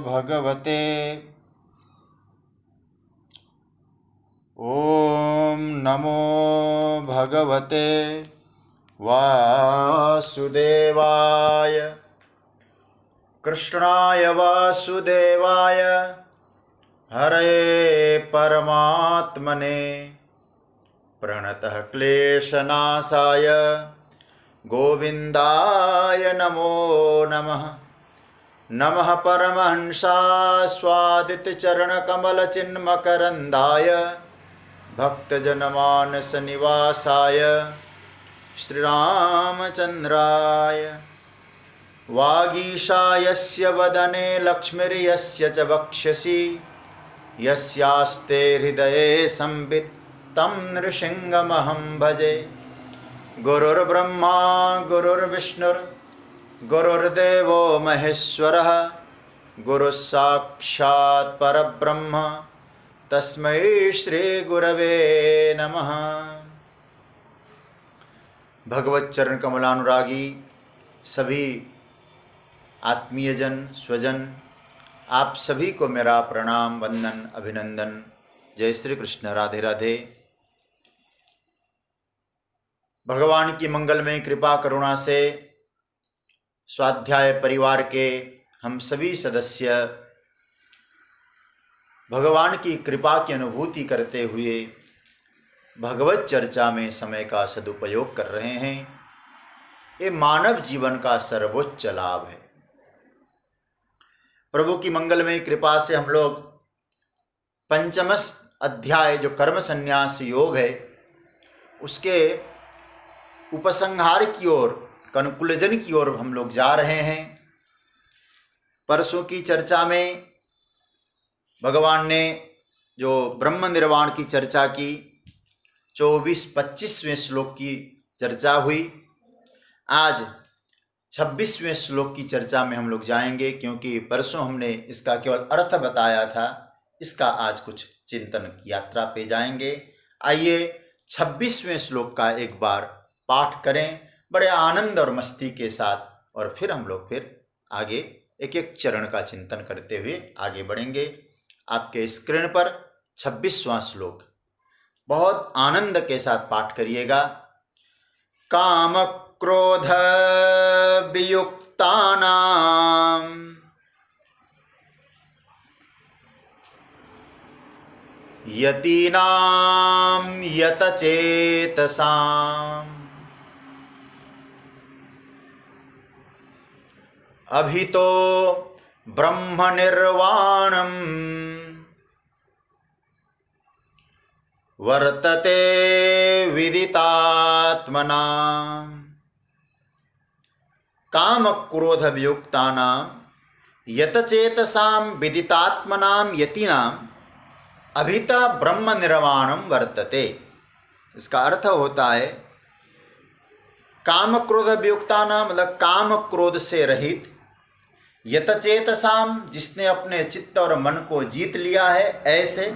भगवते ॐ नमो भगवते वासुदेवाय कृष्णाय वासुदेवाय हरे परमात्मने प्रणतः क्लेशनाशाय गोविन्दाय नमो नमः। नमः परमहंसास्वादितचरणकमलचिन्मकरन्दाय भक्तजनमानसनिवासाय श्रीरामचन्द्राय वागीशायस्य वदने लक्ष्मीर्यस्य च वक्षसि यस्यास्ते हृदये संवित् तं नृसिंहमहं भजे। गुरुर्ब्रह्मा गुरुर्विष्णुर्गुरुर्देवो महेश्वरः गुरुस्साक्षात् परब्रह्म तस्मै श्रीगुरवे नमः। भगवत चरण कमलानुरागी सभी आत्मीयजन स्वजन आप सभी को मेरा प्रणाम वंदन अभिनंदन। जय श्री कृष्ण, राधे राधे। भगवान की मंगलमय कृपा करुणा से स्वाध्याय परिवार के हम सभी सदस्य भगवान की कृपा की अनुभूति करते हुए भगवत चर्चा में समय का सदुपयोग कर रहे हैं। ये मानव जीवन का सर्वोच्च लाभ है। प्रभु की मंगलमय कृपा से हम लोग पंचम अध्याय जो कर्म संन्यास योग है उसके उपसंहार की ओर, कंक्लूजन की ओर हम लोग जा रहे हैं। परसों की चर्चा में भगवान ने जो ब्रह्म निर्वाण की चर्चा की, 24-25वें श्लोक की चर्चा हुई। आज 26वें श्लोक की चर्चा में हम लोग जाएंगे, क्योंकि परसों हमने इसका केवल अर्थ बताया था। इसका आज कुछ चिंतन की यात्रा पे जाएंगे। आइए 26वें श्लोक का एक बार पाठ करें बड़े आनंद और मस्ती के साथ, और फिर हम लोग आगे एक एक चरण का चिंतन करते हुए आगे बढ़ेंगे। आपके स्क्रीन पर 26वां श्लोक बहुत आनंद के साथ पाठ करिएगा। काम क्रोध वियुक्तानां यतीनां यतचेतसाम् अभितो ब्रह्म निर्वाणं वर्तते विदितात्मनां। काम क्रोध वियुक्तानां यतचेतसां विदितात्मनां यतीनां अभिता ब्रह्म निर्वाणं वर्तते। इसका अर्थ होता है काम क्रोध वियुक्तानां मतलब काम क्रोध से रहित, यतचेतसाम जिसने अपने चित्त और मन को जीत लिया है, ऐसे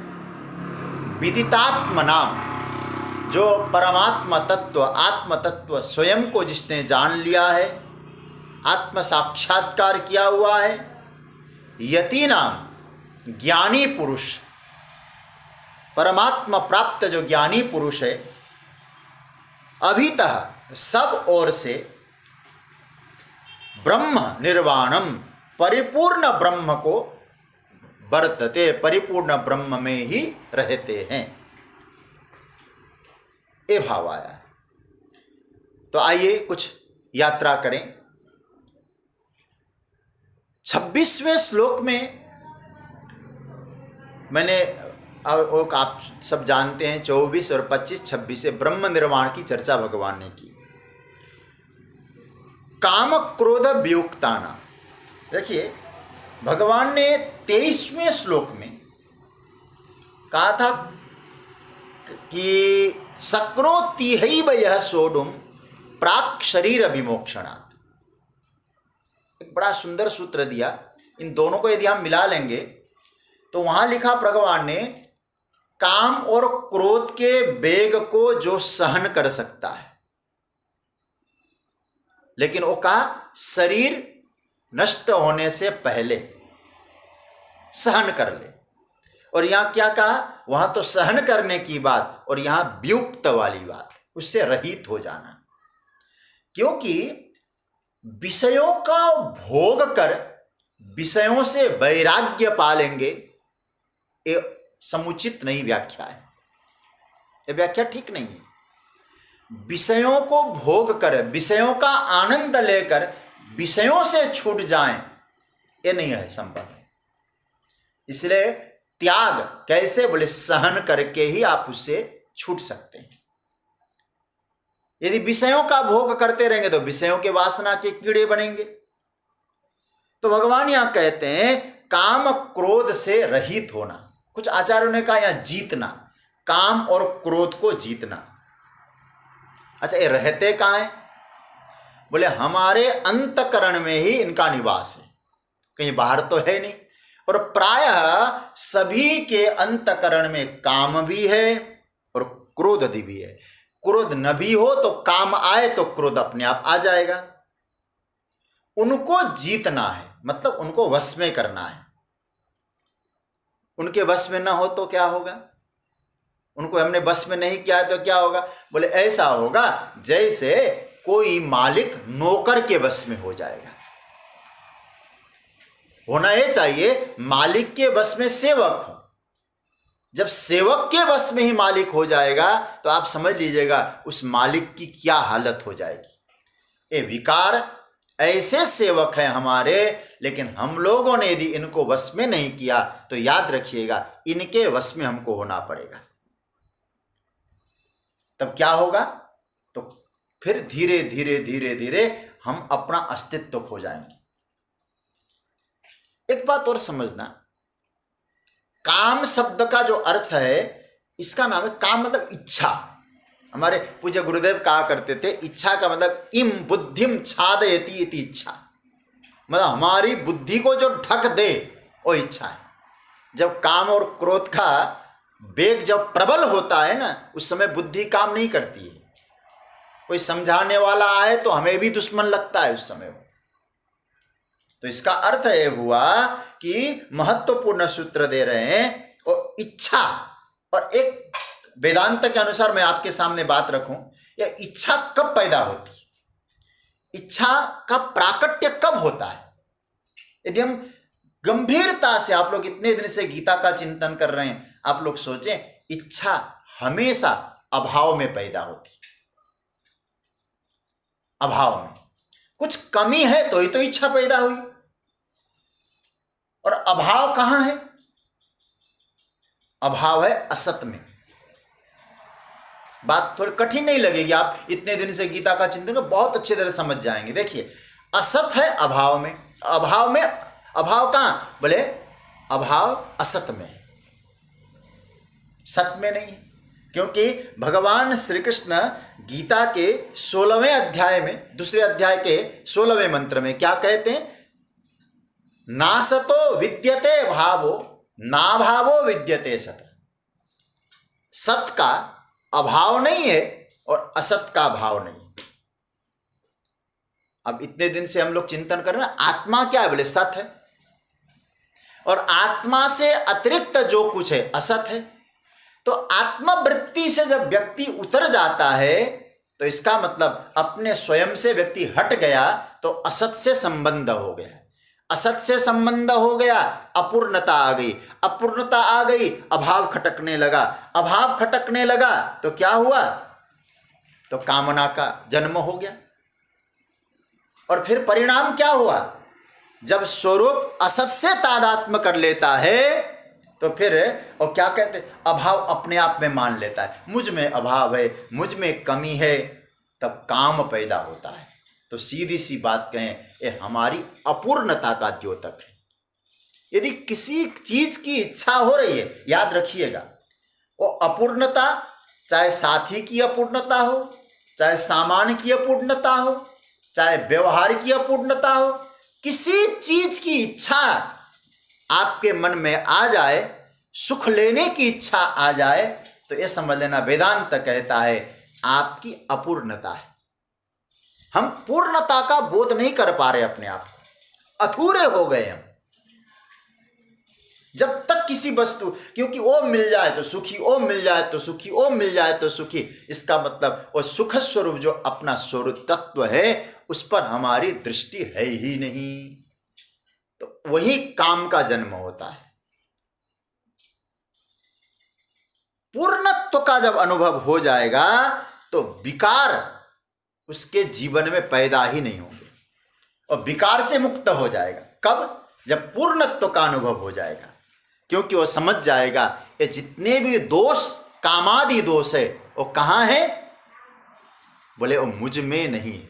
विदितात्मनाम जो परमात्मा तत्व आत्म तत्व स्वयं को जिसने जान लिया है, आत्म साक्षात्कार किया हुआ है। यतीनाम ज्ञानी पुरुष, परमात्मा प्राप्त जो ज्ञानी पुरुष है, अभितः सब ओर से ब्रह्म निर्वाणम परिपूर्ण ब्रह्म को वर्तते, परिपूर्ण ब्रह्म में ही रहते हैं। ये भाव आया। तो आइए कुछ यात्रा करें। 26वें श्लोक में मैंने आप सब जानते हैं 24 और 25-26 से ब्रह्म निर्वाण की चर्चा भगवान ने की। काम क्रोध वियुक्ताना, देखिए भगवान ने 23वें श्लोक में कहा था कि शक्नोत्यैव यः सोढुं प्राक् शरीर विमोक्षणात्। एक बड़ा सुंदर सूत्र दिया। इन दोनों को यदि हम मिला लेंगे तो वहां लिखा भगवान ने काम और क्रोध के वेग को जो सहन कर सकता है, लेकिन वो कहा शरीर नष्ट होने से पहले, सहन कर ले। और यहाँ क्या कहा, वहां तो सहन करने की बात, और यहां व्युक्त वाली बात, उससे रहित हो जाना। क्योंकि विषयों का भोग कर विषयों से वैराग्य पालेंगे, ये समुचित नहीं व्याख्या है, ये व्याख्या ठीक नहीं है। विषयों को भोग कर, विषयों का आनंद लेकर विषयों से छूट जाएं, ये नहीं है संभव है। इसलिए त्याग कैसे, बोले सहन करके ही आप उससे छूट सकते हैं। यदि विषयों का भोग करते रहेंगे तो विषयों के वासना के कीड़े बनेंगे। तो भगवान यहां कहते हैं काम क्रोध से रहित होना। कुछ आचार्यों ने कहा यहां जीतना, काम और क्रोध को जीतना। अच्छा, ये रहते कहां हैं? बोले हमारे अंतकरण में ही इनका निवास है, कहीं बाहर तो है नहीं। और प्रायः सभी के अंतकरण में काम भी है और क्रोध भी है। क्रोध न भी हो तो काम आए तो क्रोध अपने आप आ जाएगा। उनको जीतना है, मतलब उनको वश में करना है। उनके वश में ना हो तो क्या होगा? उनको हमने बस में नहीं किया तो क्या होगा? बोले ऐसा होगा जैसे कोई मालिक नौकर के बस में हो जाएगा। होना ये चाहिए मालिक के बस में सेवक हो। जब सेवक के बस में ही मालिक हो जाएगा तो आप समझ लीजिएगा उस मालिक की क्या हालत हो जाएगी। ये विकार ऐसे सेवक हैं हमारे, लेकिन हम लोगों ने यदि इनको वश में नहीं किया तो याद रखिएगा इनके वश में हमको होना पड़ेगा। तब क्या होगा? तो फिर धीरे धीरे धीरे धीरे हम अपना अस्तित्व खो जाएंगे। एक बात और समझना, काम शब्द का जो अर्थ है इसका नाम है काम, मतलब इच्छा। हमारे पूज्य गुरुदेव कहा करते थे इच्छा का मतलब इम बुद्धिम छादयति इति इच्छा, मतलब हमारी बुद्धि को जो ढक दे वो इच्छा है। जब काम और क्रोध का वेग जब प्रबल होता है ना, उस समय बुद्धि काम नहीं करती है। कोई समझाने वाला आए तो हमें भी दुश्मन लगता है उस समय। तो इसका अर्थ यह हुआ कि महत्वपूर्ण सूत्र दे रहे हैं और इच्छा। और एक वेदांत के अनुसार मैं आपके सामने बात रखूं, यह इच्छा कब पैदा होती है, इच्छा का प्राकट्य कब होता है? यदि हम गंभीरता से, आप लोग इतने दिन से गीता का चिंतन कर रहे हैं, आप लोग सोचें इच्छा हमेशा अभाव में पैदा होती है। अभाव में कुछ कमी है तो ही तो इच्छा पैदा हुई। और अभाव कहां है? अभाव है असत में। बात थोड़ी कठिन नहीं लगेगी, आप इतने दिन से गीता का चिंतन को बहुत अच्छी तरह समझ जाएंगे। देखिए असत है अभाव में, अभाव में, अभाव कहां? बोले अभाव असत में है, सत में नहीं है। क्योंकि भगवान श्री कृष्ण गीता के 16वें अध्याय में, दूसरे अध्याय के 16वें मंत्र में क्या कहते हैं? नासतो विद्यते भावो ना भावो विद्यते सत। सत का अभाव नहीं है और असत का भाव नहीं। अब इतने दिन से हम लोग चिंतन कर रहे हैं आत्मा क्या है? बोले सत है। और आत्मा से अतिरिक्त जो कुछ है असत है। तो आत्मवृत्ति से जब व्यक्ति उतर जाता है तो इसका मतलब अपने स्वयं से व्यक्ति हट गया तो असत से संबंध हो गया। असत से संबंध हो गया, अपूर्णता आ गई, अपूर्णता आ गई, अभाव खटकने लगा, अभाव खटकने लगा तो क्या हुआ? तो कामना का जन्म हो गया। और फिर परिणाम क्या हुआ? जब स्वरूप असत से तादात्म्य कर लेता है तो फिर और क्या कहते हैं? अभाव अपने आप में मान लेता है, मुझ में अभाव है, मुझ में कमी है, तब काम पैदा होता है। तो सीधी सी बात कहें, ये हमारी अपूर्णता का द्योतक है। यदि किसी चीज की इच्छा हो रही है, याद रखिएगा वो अपूर्णता, चाहे साथी की अपूर्णता हो, चाहे सामान की अपूर्णता हो, चाहे व्यवहार की अपूर्णता हो, किसी चीज की इच्छा आपके मन में आ जाए, सुख लेने की इच्छा आ जाए, तो यह समझ लेना वेदांत कहता है आपकी अपूर्णता है। हम पूर्णता का बोध नहीं कर पा रहे अपने आप को, अधूरे हो गए हम। जब तक किसी वस्तु, क्योंकि वो मिल जाए तो सुखी, वो मिल जाए तो सुखी, वो मिल जाए तो सुखी, इसका मतलब वो सुख स्वरूप जो अपना स्वरूप तत्व है उस पर हमारी दृष्टि है ही नहीं। तो वही काम का जन्म होता है। पूर्णत्व का जब अनुभव हो जाएगा तो विकार उसके जीवन में पैदा ही नहीं होंगे और विकार से मुक्त हो जाएगा। कब? जब पूर्णत्व का अनुभव हो जाएगा, क्योंकि वो समझ जाएगा ये जितने भी दोष, कामादि दोष है, वो कहाँ है? बोले वो मुझ में नहीं है।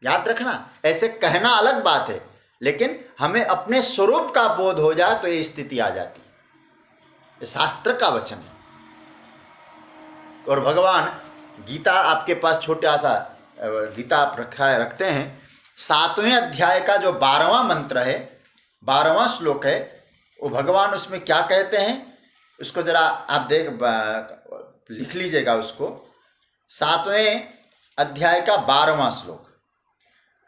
याद रखना, ऐसे कहना अलग बात है, लेकिन हमें अपने स्वरूप का बोध हो जाए तो ये स्थिति आ जाती है। ये शास्त्र का वचन है। और भगवान गीता आपके पास छोटा सा गीता आप रखते हैं, 7वें अध्याय का जो 12वां मंत्र है, 12वां श्लोक है, वो भगवान उसमें क्या कहते हैं उसको जरा आप लिख लीजिएगा उसको। 7वें अध्याय का 12वां श्लोक,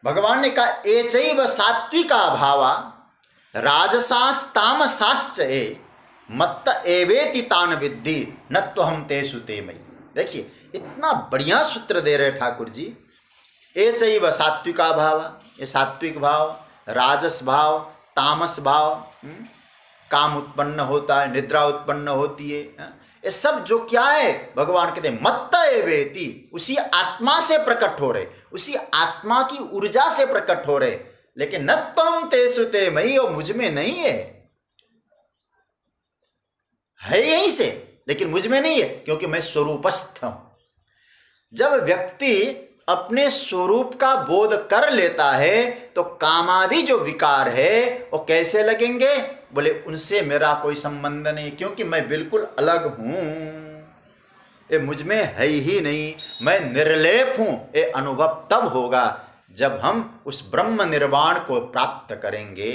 भगवान ने कहा एचैव सात्विका भावा राजसास्तामसाश्च ए मत्त एवेति तान विद्धि न त्वहं तेषु ते मयि। देखिए इतना बढ़िया सूत्र दे रहे ठाकुर जी। एचैव सात्विका भाव, ये सात्विक भाव, राजस भाव, तामस भाव, काम उत्पन्न होता है, निद्रा उत्पन्न होती है, ये सब जो क्या है भगवान कहते हैं मत्त एवेति, उसी आत्मा से प्रकट हो रहे, उसी आत्मा की ऊर्जा से प्रकट हो रहे, लेकिन न त्वं तेषु ते मयि, वो मुझ में नहीं है यहीं से, लेकिन मुझ में नहीं है क्योंकि मैं स्वरूपस्थ हूं। जब व्यक्ति अपने स्वरूप का बोध कर लेता है तो कामादि जो विकार है वो कैसे लगेंगे? बोले उनसे मेरा कोई संबंध नहीं, क्योंकि मैं बिल्कुल अलग हूं, ये मुझ में है ही नहीं, मैं निर्लेप हूं। ये अनुभव तब होगा जब हम उस ब्रह्म निर्वाण को प्राप्त करेंगे।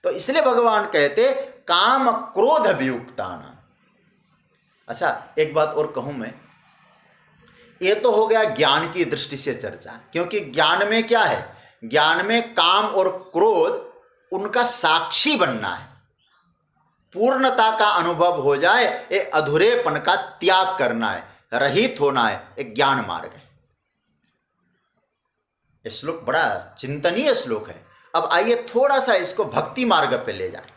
तो इसलिए भगवान कहते काम क्रोध वियुक्ताना। अच्छा एक बात और कहूं मैं, ये तो हो गया ज्ञान की दृष्टि से चर्चा, क्योंकि ज्ञान में क्या है? ज्ञान में काम और क्रोध उनका साक्षी बनना है, पूर्णता का अनुभव हो जाए, ये अधूरेपन का त्याग करना है, रहित होना है, एक ज्ञान मार्ग है। ये श्लोक बड़ा चिंतनीय श्लोक है। अब आइए थोड़ा सा इसको भक्ति मार्ग पे ले जाए।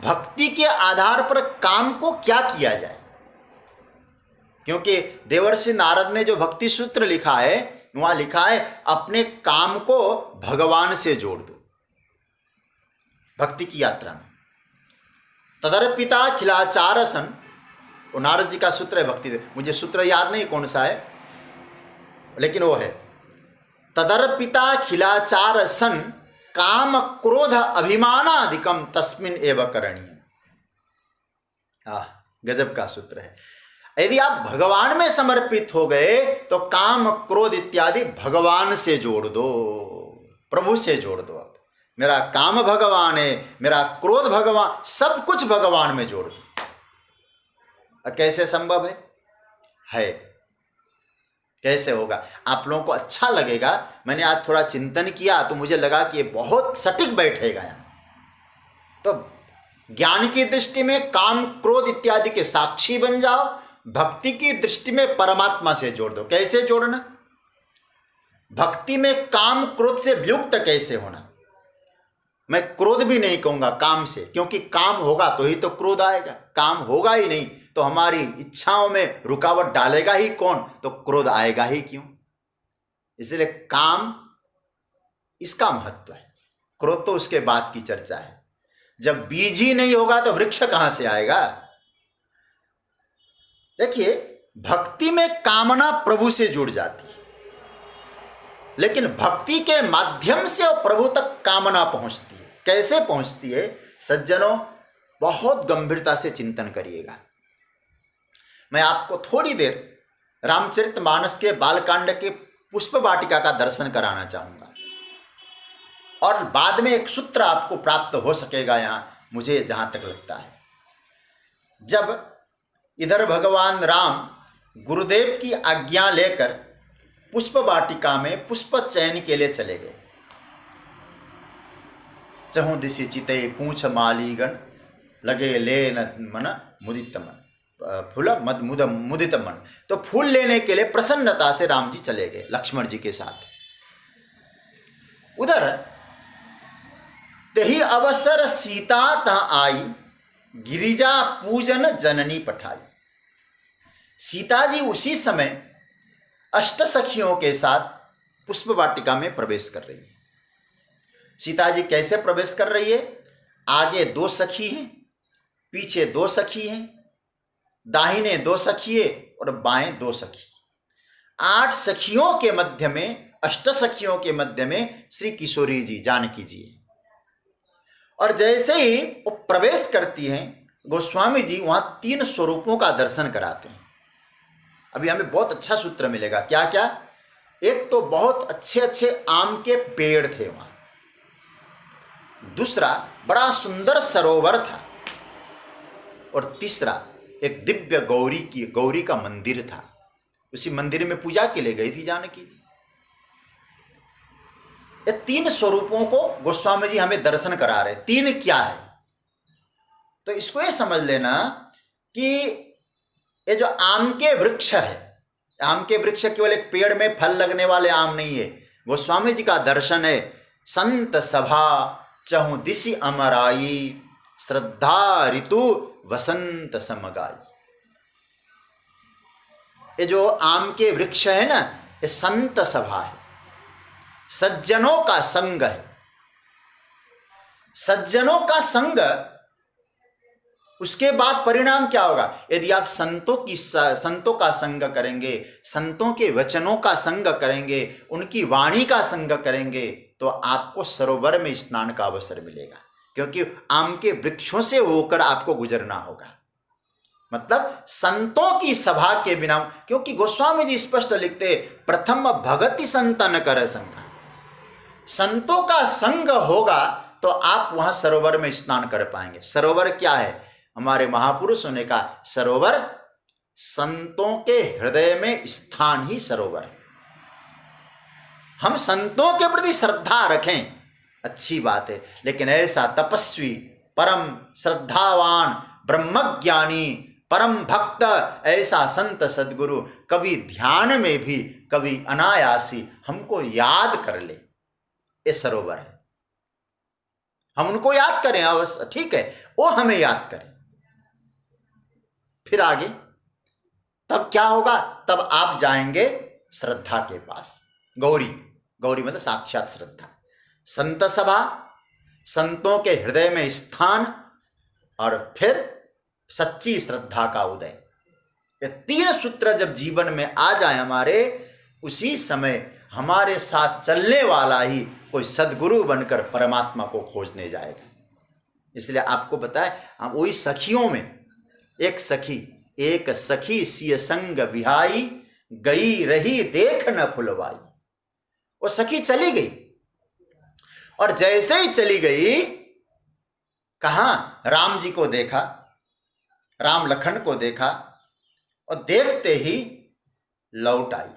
भक्ति के आधार पर काम को क्या किया जाए? क्योंकि देवर्षि नारद ने जो भक्ति सूत्र लिखा है वहां लिखा है अपने काम को भगवान से जोड़ दो भक्ति की यात्रा में। तदर्पिता खिलाचार सन, वो नारद जी का सूत्र है भक्ति, मुझे सूत्र याद नहीं कौन सा है, लेकिन वो है तदर्पिता खिलाचार सन काम क्रोध अभिमानादिकम तस्मिन एव करणीय। गजब का सूत्र है। यदि आप भगवान में समर्पित हो गए तो काम क्रोध इत्यादि भगवान से जोड़ दो, प्रभु से जोड़ दो। आप मेरा काम भगवान है, मेरा क्रोध भगवान, सब कुछ भगवान में जोड़ दो। कैसे संभव है? कैसे होगा? आप लोगों को अच्छा लगेगा। मैंने आज थोड़ा चिंतन किया तो मुझे लगा कि ये बहुत सटीक बैठेगा यहाँ। तो ज्ञान की दृष्टि में काम क्रोध इत्यादि के साक्षी बन जाओ, भक्ति की दृष्टि में परमात्मा से जोड़ दो। कैसे जोड़ना? भक्ति में काम क्रोध से वियुक्त कैसे होना? मैं क्रोध भी नहीं कहूंगा काम से, क्योंकि काम होगा तो ही तो क्रोध आएगा। काम होगा ही नहीं तो हमारी इच्छाओं में रुकावट डालेगा ही कौन? तो क्रोध आएगा ही क्यों? इसलिए काम इसका महत्व है, क्रोध तो उसके बाद की चर्चा है। जब बीज ही नहीं होगा तो वृक्ष कहां से आएगा? देखिए भक्ति में कामना प्रभु से जुड़ जाती है, लेकिन भक्ति के माध्यम से प्रभु तक कामना पहुंचती है। कैसे पहुंचती है सज्जनों? बहुत गंभीरता से चिंतन करिएगा। मैं आपको थोड़ी देर रामचरितमानस के बालकांड के पुष्प वाटिका का दर्शन कराना चाहूंगा और बाद में एक सूत्र आपको प्राप्त हो सकेगा यहां, मुझे जहां तक लगता है। जब इधर भगवान राम गुरुदेव की आज्ञा लेकर पुष्प वाटिका में पुष्प चयन के लिए चले गए, चहु दिशि चिते पूछ मालीगण, लगे ले न मन मुदित मन, फूल मद मुद मुदित मन। तो फूल लेने के लिए प्रसन्नता से राम जी चले गए लक्ष्मण जी के साथ। उधर तेहि अवसर सीता तहाँ आई, गिरिजा पूजन जननी पठाई। सीता जी उसी समय अष्ट सखियों के साथ पुष्प वाटिका में प्रवेश कर रही है। सीता जी कैसे प्रवेश कर रही है? आगे 2 सखी हैं, पीछे 2 सखी हैं, दाहिने 2 सखी और बाएं 2 सखी। 8 सखियों के मध्य में, अष्ट सखियों के मध्य में श्री किशोरी जी, जानकी जी है। और जैसे ही वो प्रवेश करती हैं, गोस्वामी जी वहां 3 स्वरूपों का दर्शन कराते हैं। अभी हमें बहुत अच्छा सूत्र मिलेगा। क्या क्या? एक तो बहुत अच्छे अच्छे आम के पेड़ थे वहां, दूसरा बड़ा सुंदर सरोवर था, और तीसरा एक दिव्य गौरी का मंदिर था। उसी मंदिर में पूजा के लिए गई थी जानकी जी। ये 3 स्वरूपों को गोस्वामी जी हमें दर्शन करा रहे। 3 क्या है? तो इसको ये समझ लेना कि ये जो आम के वृक्ष है, आम के वृक्ष केवल एक पेड़ में फल लगने वाले आम नहीं है। गोस्वामी जी का दर्शन है संत सभा चहु दिशि अमराई, श्रद्धा ऋतु वसंत समगाई। ये जो आम के वृक्ष है ना, ये संत सभा है, सज्जनों का संग है। सज्जनों का संग, उसके बाद परिणाम क्या होगा? यदि आप संतों का संग करेंगे, संतों के वचनों का संग करेंगे, उनकी वाणी का संग करेंगे, तो आपको सरोवर में स्नान का अवसर मिलेगा, क्योंकि आम के वृक्षों से होकर आपको गुजरना होगा। मतलब संतों की सभा के बिना, क्योंकि गोस्वामी जी स्पष्ट लिखते, प्रथम भगति संतन कर संग। संतों का संग होगा तो आप वहां सरोवर में स्नान कर पाएंगे। सरोवर क्या है? हमारे महापुरुषों ने कहा, सरोवर संतों के हृदय में स्थान ही सरोवर है। हम संतों के प्रति श्रद्धा रखें, अच्छी बात है, लेकिन ऐसा तपस्वी, परम श्रद्धावान, ब्रह्मज्ञानी, परम भक्त, ऐसा संत सद्गुरु कभी ध्यान में भी, कभी अनायासी हमको याद कर ले, ये सरोवर है। हम उनको याद करें अवश्य, ठीक है, वो हमें याद करें। फिर आगे तब क्या होगा? तब आप जाएंगे श्रद्धा के पास। गौरी मतलब साक्षात श्रद्धा। संत सभा, संतों के हृदय में स्थान, और फिर सच्ची श्रद्धा का उदय। ये 3 सूत्र जब जीवन में आ जाए हमारे, उसी समय हमारे साथ चलने वाला ही कोई सद्गुरु बनकर परमात्मा को खोजने जाएगा। इसलिए आपको बताए, हम वही सखियों में एक सखी सिय संग बिहाई, गई रही देख न फुलवाई। वो सखी चली गई, और जैसे ही चली गई, कहां? राम जी को देखा, राम लखन को देखा, और देखते ही लौट आई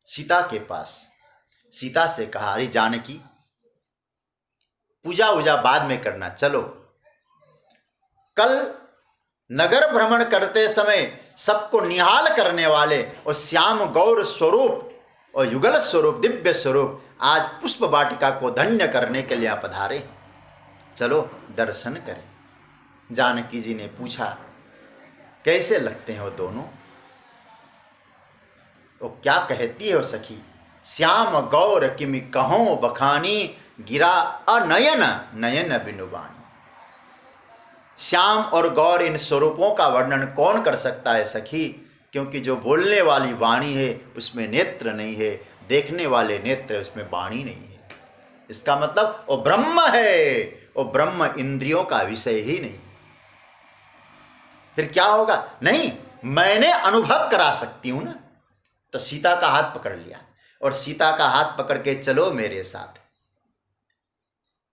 सीता के पास। सीता से कहा, अरे जानकी, पूजा वूजा बाद में करना, चलो कल नगर भ्रमण करते समय सबको निहाल करने वाले और श्याम गौर स्वरूप और युगल स्वरूप, दिव्य स्वरूप, आज पुष्प वाटिका को धन्य करने के लिए पधारे, चलो दर्शन करें। जानकी जी ने पूछा, कैसे लगते हैं वो दोनों? वो क्या कहती है वो सखी? श्याम गौर किमि कहो बखानी, गिरा अनयन नयन बिनुबानी। श्याम और गौर, इन स्वरूपों का वर्णन कौन कर सकता है सखी? क्योंकि जो बोलने वाली वाणी है उसमें नेत्र नहीं है, देखने वाले नेत्र उसमें वाणी नहीं है। इसका मतलब वो ब्रह्म है, वो ब्रह्म इंद्रियों का विषय ही नहीं। फिर क्या होगा? नहीं, मैंने अनुभव करा सकती हूं ना। तो सीता का हाथ पकड़ लिया, और सीता का हाथ पकड़ के चलो मेरे साथ।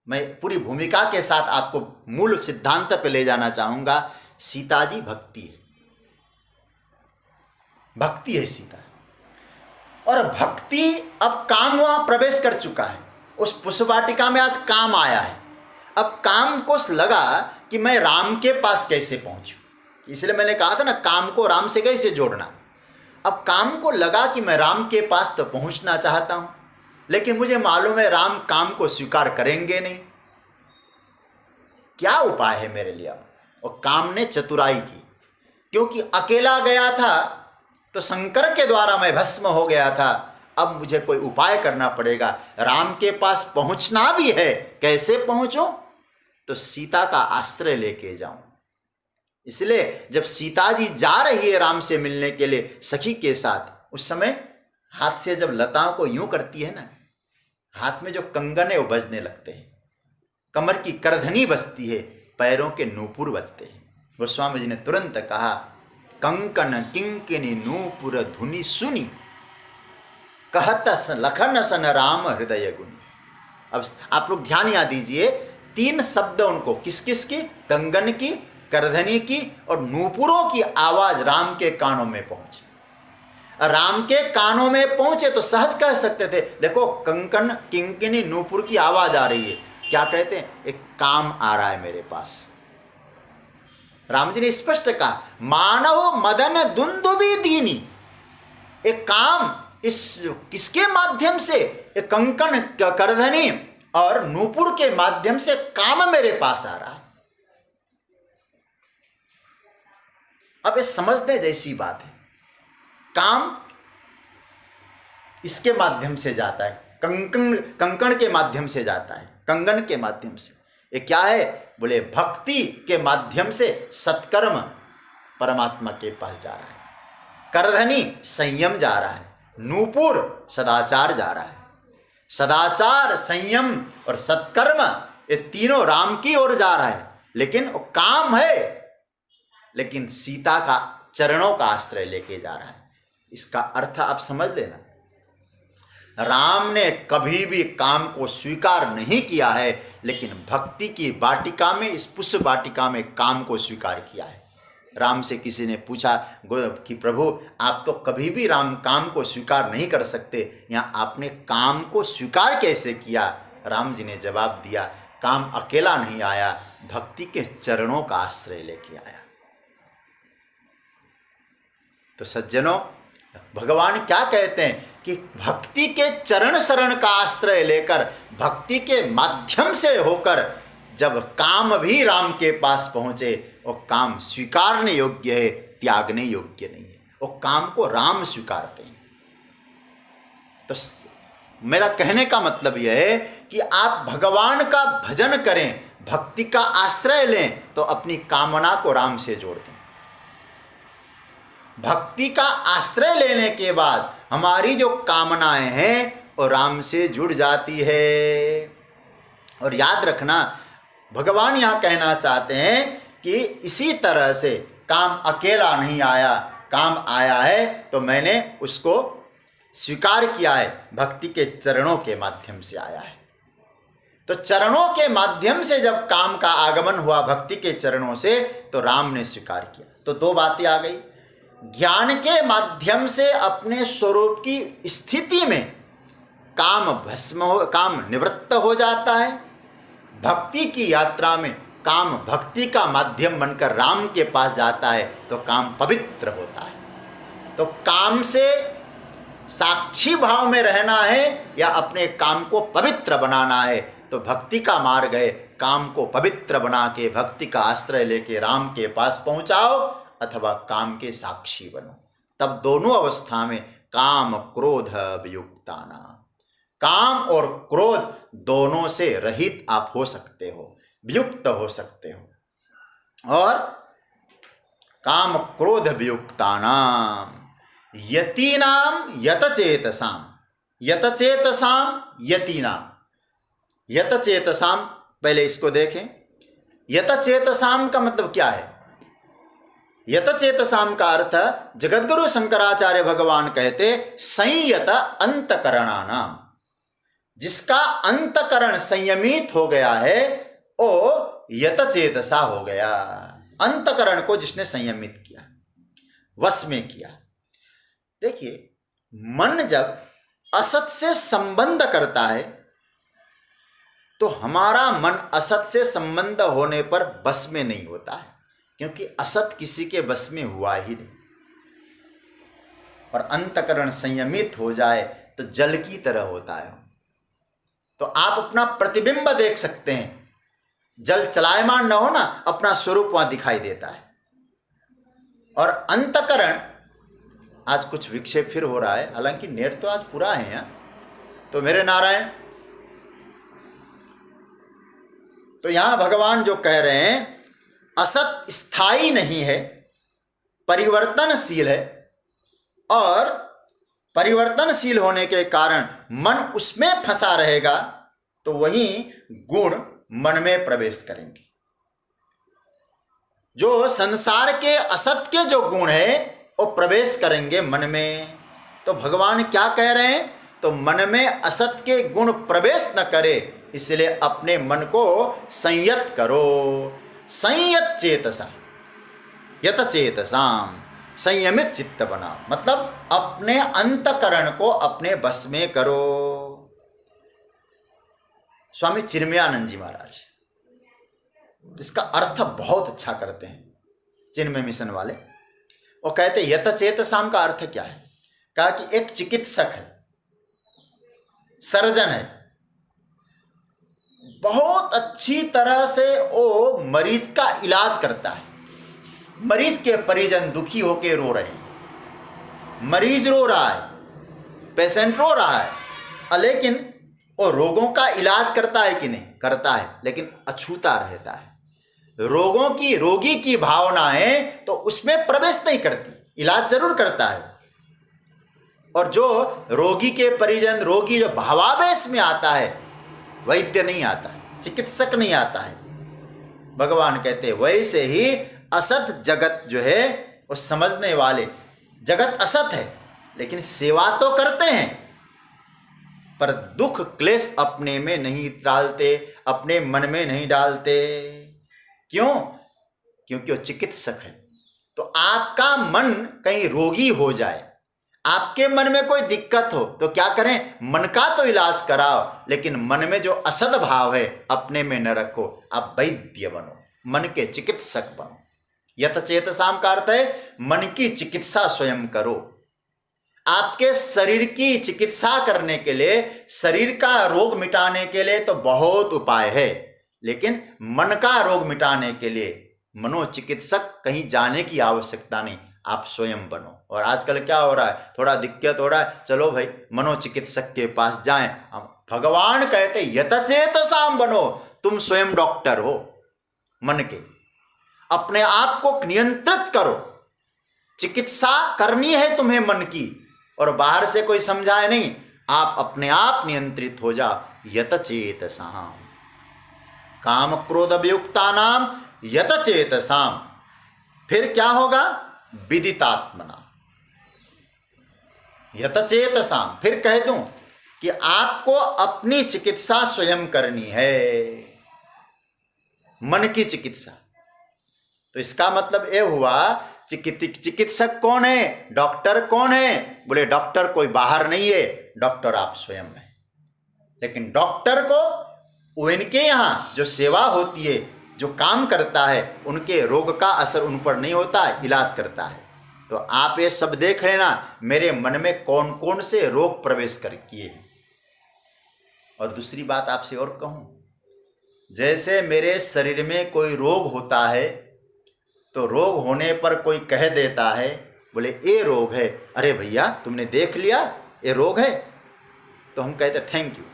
मैं पूरी भूमिका के साथ आपको मूल सिद्धांत पे ले जाना चाहूंगा। सीता जी भक्ति है, भक्ति है सीता। और भक्ति अब काम वहां प्रवेश कर चुका है, उस पुष्प वाटिका में आज काम आया है। अब काम को लगा कि मैं राम के पास कैसे पहुंचूं, इसलिए मैंने कहा था ना, काम को राम से कैसे जोड़ना। अब काम को लगा कि मैं राम के पास तो पहुंचना चाहता हूं, लेकिन मुझे मालूम है राम काम को स्वीकार करेंगे नहीं। क्या उपाय है मेरे लिए अब? और काम ने चतुराई की, क्योंकि अकेला गया था तो शंकर के द्वारा मैं भस्म हो गया था। अब मुझे कोई उपाय करना पड़ेगा, राम के पास पहुंचना भी है। कैसे पहुंचूं? तो सीता का आश्रय लेके जाऊं। इसलिए जब सीता जी जा रही है राम से मिलने के लिए सखी के साथ, उस समय हाथ से जब लताओं को यूं करती है ना, हाथ में जो कंगन है वो बजने लगते हैं, कमर की करधनी बजती है, पैरों के नूपुर बजते हैं। गोस्वामी जी ने तुरंत कहा, कंकन किंकिनी नूपुर धुनि सुनी, कहत लखन सन राम हृदय गुनी। अब आप लोग ध्यान याद दीजिए, 3 शब्द उनको, किस किस की? कंगन की, करधनी की और नूपुरों की आवाज राम के कानों में पहुंची। राम के कानों में पहुंचे तो सहज कह सकते थे, देखो कंकन किंकिनी नूपुर की आवाज आ रही है। क्या कहते हैं? एक काम आ रहा है मेरे पास। राम जी ने स्पष्ट कहा, मानव मदन दुंदुबी दीनी। एक काम इस किसके माध्यम से? एक कंकन, करधनी और नूपुर के माध्यम से काम मेरे पास आ रहा है। अब ये समझने जैसी बात है। काम इसके माध्यम से जाता है, कंकण के माध्यम से जाता है, कंगन के माध्यम से। ये क्या है? बोले भक्ति के माध्यम से सत्कर्म परमात्मा के पास जा रहा है, करधनी संयम जा रहा है, नूपुर सदाचार जा रहा है। सदाचार, संयम और सत्कर्म ये तीनों राम की ओर जा रहा है। लेकिन वो काम है, लेकिन सीता का चरणों का आश्रय लेके जा रहा है। इसका अर्थ आप समझ लेना, राम ने कभी भी काम को स्वीकार नहीं किया है, लेकिन भक्ति की वाटिका में, इस पुष्प वाटिका में काम को स्वीकार किया है। राम से किसी ने पूछा कि प्रभु आप तो कभी भी राम काम को स्वीकार नहीं कर सकते, यहाँ आपने काम को स्वीकार कैसे किया? राम जी ने जवाब दिया, काम अकेला नहीं आया, भक्ति के चरणों का आश्रय लेके आया। तो सज्जनों, भगवान क्या कहते हैं कि भक्ति के चरण शरण का आश्रय लेकर, भक्ति के माध्यम से होकर जब काम भी राम के पास पहुंचे, वो काम स्वीकारने योग्य है, त्यागने योग्य नहीं है। वो काम को राम स्वीकारते हैं। तो मेरा कहने का मतलब यह है कि आप भगवान का भजन करें, भक्ति का आश्रय लें, तो अपनी कामना को राम से जोड़ दें। भक्ति का आश्रय लेने के बाद हमारी जो कामनाएं हैं वो राम से जुड़ जाती है। और याद रखना, भगवान यहाँ कहना चाहते हैं कि इसी तरह से काम अकेला नहीं आया, काम आया है तो मैंने उसको स्वीकार किया है, भक्ति के चरणों के माध्यम से आया है। तो चरणों के माध्यम से जब काम का आगमन हुआ भक्ति के चरणों से, तो राम ने स्वीकार किया। तो 2 बातें आ गई। ज्ञान के माध्यम से अपने स्वरूप की स्थिति में काम निवृत्त हो जाता है। भक्ति की यात्रा में काम भक्ति का माध्यम बनकर राम के पास जाता है, तो काम पवित्र होता है। तो काम से साक्षी भाव में रहना है या अपने काम को पवित्र बनाना है, तो भक्ति का मार्ग है। काम को पवित्र बना के भक्ति का आश्रय लेके राम के पास पहुंचाओ, अथवा काम के साक्षी बनो। तब दोनों अवस्था में काम क्रोध वियुक्ताना, काम और क्रोध दोनों से रहित आप हो सकते हो, वियुक्त हो सकते हो। और काम क्रोध वियुक्तानाम यतीनाम यतचेतसाम, यतचेतसाम यतीनाम। यतचेतसाम, पहले इसको देखें। यतचेतसाम का मतलब क्या है? यतचेतसाम का अर्थ जगद्गुरु शंकराचार्य भगवान कहते संयत अंतकरणानाम। जिसका अंतकरण संयमित हो गया है वो यतचेतसा हो गया। अंतकरण को जिसने संयमित किया, वश में किया। देखिए, मन जब असत से संबंध करता है तो हमारा मन असत से संबंध होने पर बस में नहीं होता है, क्योंकि असत किसी के बस में हुआ ही नहीं। और अंतकरण संयमित हो जाए तो जल की तरह होता है। तो आप अपना प्रतिबिंब देख सकते हैं, जल चलायमान न हो ना, अपना स्वरूप वहां दिखाई देता है। और अंतकरण, आज कुछ विक्षेप फिर हो रहा है, हालांकि नेट तो आज पूरा है यहाँ। तो मेरे नारायण, तो यहां भगवान जो कह रहे हैं, असत स्थायी नहीं है, परिवर्तनशील है, और परिवर्तनशील होने के कारण मन उसमें फंसा रहेगा, तो वही गुण मन में प्रवेश करेंगे। जो संसार के असत के जो गुण है वो प्रवेश करेंगे मन में। तो भगवान क्या कह रहे हैं, तो मन में असत के गुण प्रवेश न करे, इसलिए अपने मन को संयत करो। संयत चेतसा, यत चेतसाम, संयमित चित्त बनाओ, मतलब अपने अंतकरण को अपने बस में करो। स्वामी चिन्मयानंद जी महाराज इसका अर्थ बहुत अच्छा करते हैं, चिन्मय मिशन वाले। वो कहते यत चेतसाम का अर्थ क्या है, कहा कि एक चिकित्सक है, सर्जन है, बहुत अच्छी तरह से वो मरीज का इलाज करता है। मरीज के परिजन दुखी होकर रो रहे हैं, मरीज रो रहा है, पेशेंट रो रहा है, लेकिन वो रोगों का इलाज करता है कि नहीं, करता है, लेकिन अछूता रहता है। रोगी की भावनाएं तो उसमें प्रवेश नहीं करती, इलाज जरूर करता है। और जो रोगी के परिजन, रोगी जो भावावेश में आता है, वैद्य नहीं आता है, चिकित्सक नहीं आता है। भगवान कहते हैं वैसे ही असत जगत जो है वो समझने वाले, जगत असत है लेकिन सेवा तो करते हैं, पर दुख क्लेश अपने में नहीं डालते, अपने मन में नहीं डालते। क्यों? क्योंकि वो चिकित्सक है। तो आपका मन कहीं रोगी हो जाए, आपके मन में कोई दिक्कत हो, तो क्या करें, मन का तो इलाज कराओ, लेकिन मन में जो असद भाव है अपने में न रखो। आप वैद्य बनो, मन के चिकित्सक बनो। यत चेतसाम का अर्थ है मन की चिकित्सा स्वयं करो। आपके शरीर की चिकित्सा करने के लिए, शरीर का रोग मिटाने के लिए तो बहुत उपाय है, लेकिन मन का रोग मिटाने के लिए मनोचिकित्सक कहीं जाने की आवश्यकता नहीं, आप स्वयं बनो। और आजकल क्या हो रहा है, थोड़ा दिक्कत हो रहा है, चलो भाई मनोचिकित्सक के पास जाएं। भगवान कहते यतचेतसाम बनो, तुम स्वयं डॉक्टर हो मन के, अपने आप को नियंत्रित करो। चिकित्सा करनी है तुम्हें मन की, और बाहर से कोई समझाए नहीं, आप अपने आप नियंत्रित हो जाओ। यतचेतसाम, काम क्रोध अभियुक्ता नाम यतचेतसाम। फिर क्या होगा, विदितात्मना यतचेतसाम। फिर कह दूं कि आपको अपनी चिकित्सा स्वयं करनी है, मन की चिकित्सा। तो इसका मतलब यह हुआ, चिकित्सक कौन है, डॉक्टर कौन है? बोले डॉक्टर कोई बाहर नहीं है, डॉक्टर आप स्वयं हैं। लेकिन डॉक्टर को उनके यहाँ जो सेवा होती है, जो काम करता है, उनके रोग का असर उन पर नहीं होता है, इलाज करता है। तो आप ये सब देख लेना, मेरे मन में कौन कौन से रोग प्रवेश कर किए हैं। और दूसरी बात आपसे और कहूँ, जैसे मेरे शरीर में कोई रोग होता है, तो रोग होने पर कोई कह देता है, बोले ये रोग है, अरे भैया तुमने देख लिया ये रोग है, तो हम कहते थैंक यू।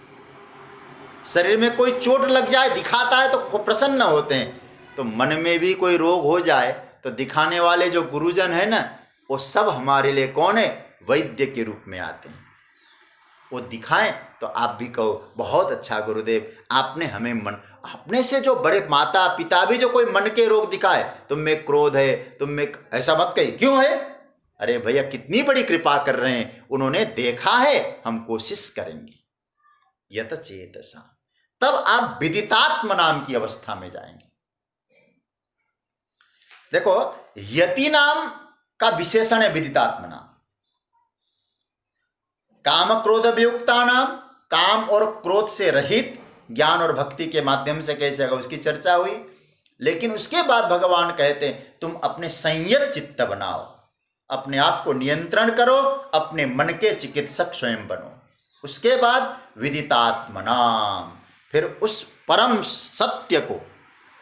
शरीर में कोई चोट लग जाए, दिखाता है तो प्रसन्न होते हैं। तो मन में भी कोई रोग हो जाए तो दिखाने वाले जो गुरुजन है ना, वो सब हमारे लिए कौन है, वैद्य के रूप में आते हैं। वो दिखाएं तो आप भी कहो बहुत अच्छा गुरुदेव, आपने हमें मन, अपने से जो बड़े माता पिता भी जो कोई मन के रोग दिखाए, तुम में क्रोध है, तुम में, ऐसा मत कही, क्यों है? अरे भैया कितनी बड़ी कृपा कर रहे हैं, उन्होंने देखा है, हम कोशिश करेंगे। यत चेतसा, तब आप विदितात्म नाम की अवस्था में जाएंगे। देखो यति नाम का विशेषण है विदितात्म नाम। काम क्रोध वियुक्ता नाम, काम और क्रोध से रहित, ज्ञान और भक्ति के माध्यम से कैसे होगा उसकी चर्चा हुई। लेकिन उसके बाद भगवान कहते हैं तुम अपने संयत चित्त बनाओ, अपने आप को नियंत्रण करो, अपने मन के चिकित्सक स्वयं बनो। उसके बाद विदितात्मनाम, फिर उस परम सत्य को,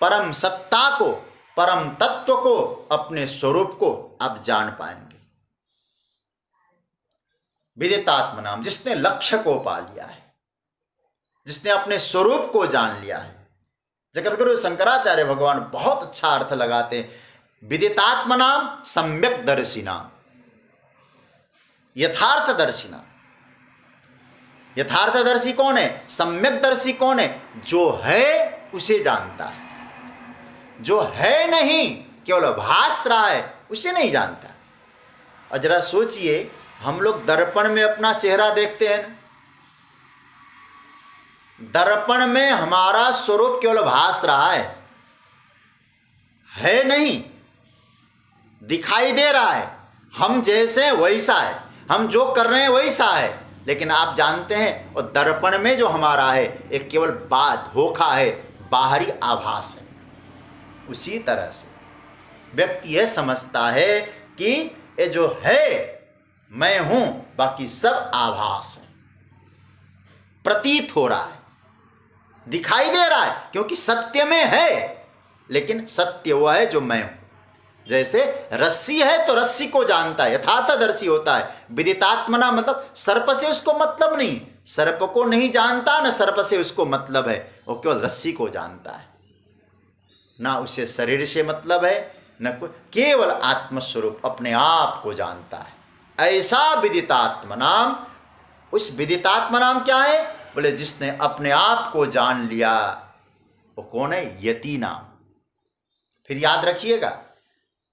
परम सत्ता को, परम तत्व को, अपने स्वरूप को आप जान पाएंगे। विदितात्मनाम, जिसने लक्ष्य को पा लिया है, जिसने अपने स्वरूप को जान लिया है। जगतगुरु शंकराचार्य भगवान बहुत अच्छा अर्थ लगाते हैं, विदितात्मनाम सम्यक दर्शिना, यथार्थ दर्शिना। यथार्थदर्शी कौन है? सम्यक दर्शी कौन है? जो है उसे जानता है, जो है नहीं केवल भास रहा है उसे नहीं जानता। और जरा सोचिए, हम लोग दर्पण में अपना चेहरा देखते हैं ना, दर्पण में हमारा स्वरूप केवल भास रहा है नहीं, दिखाई दे रहा है। हम जैसे वैसा है, हम जो कर रहे हैं वैसा है, लेकिन आप जानते हैं और दर्पण में जो हमारा है एक केवल धोखा है, बाहरी आभास है। उसी तरह से व्यक्ति यह समझता है कि ये जो है मैं हूं, बाकी सब आभास है, प्रतीत हो रहा है, दिखाई दे रहा है, क्योंकि सत्य में है, लेकिन सत्य वह है जो मैं हूं। जैसे रस्सी है तो रस्सी को जानता है, यथार्थदर्शी होता है। विदितात्मना मतलब सर्प से उसको मतलब नहीं, सर्प को नहीं जानता, न सर्प से उसको मतलब है, वो केवल रस्सी को जानता है, ना उसे शरीर से मतलब है, न कोई, केवल आत्मस्वरूप अपने आप को जानता है। ऐसा विदितात्मनाम, उस विदितात्मनाम क्या है? बोले जिसने अपने आप को जान लिया, वो कौन है? यति नाम। फिर याद रखिएगा,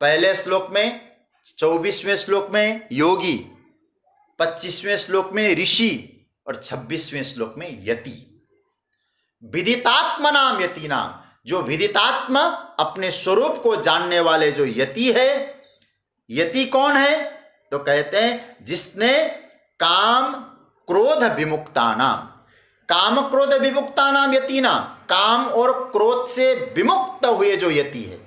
पहले श्लोक में 24वें श्लोक में योगी, 25वें श्लोक में ऋषि और 26वें श्लोक में यति। विदितात्म नाम यति नाम, जो विदितात्म अपने स्वरूप को जानने वाले जो यति है। यति कौन है? तो कहते हैं जिसने काम क्रोध विमुक्ता नाम, काम क्रोध विमुक्ता नाम यति नाम, काम और क्रोध से विमुक्त हुए जो यति है।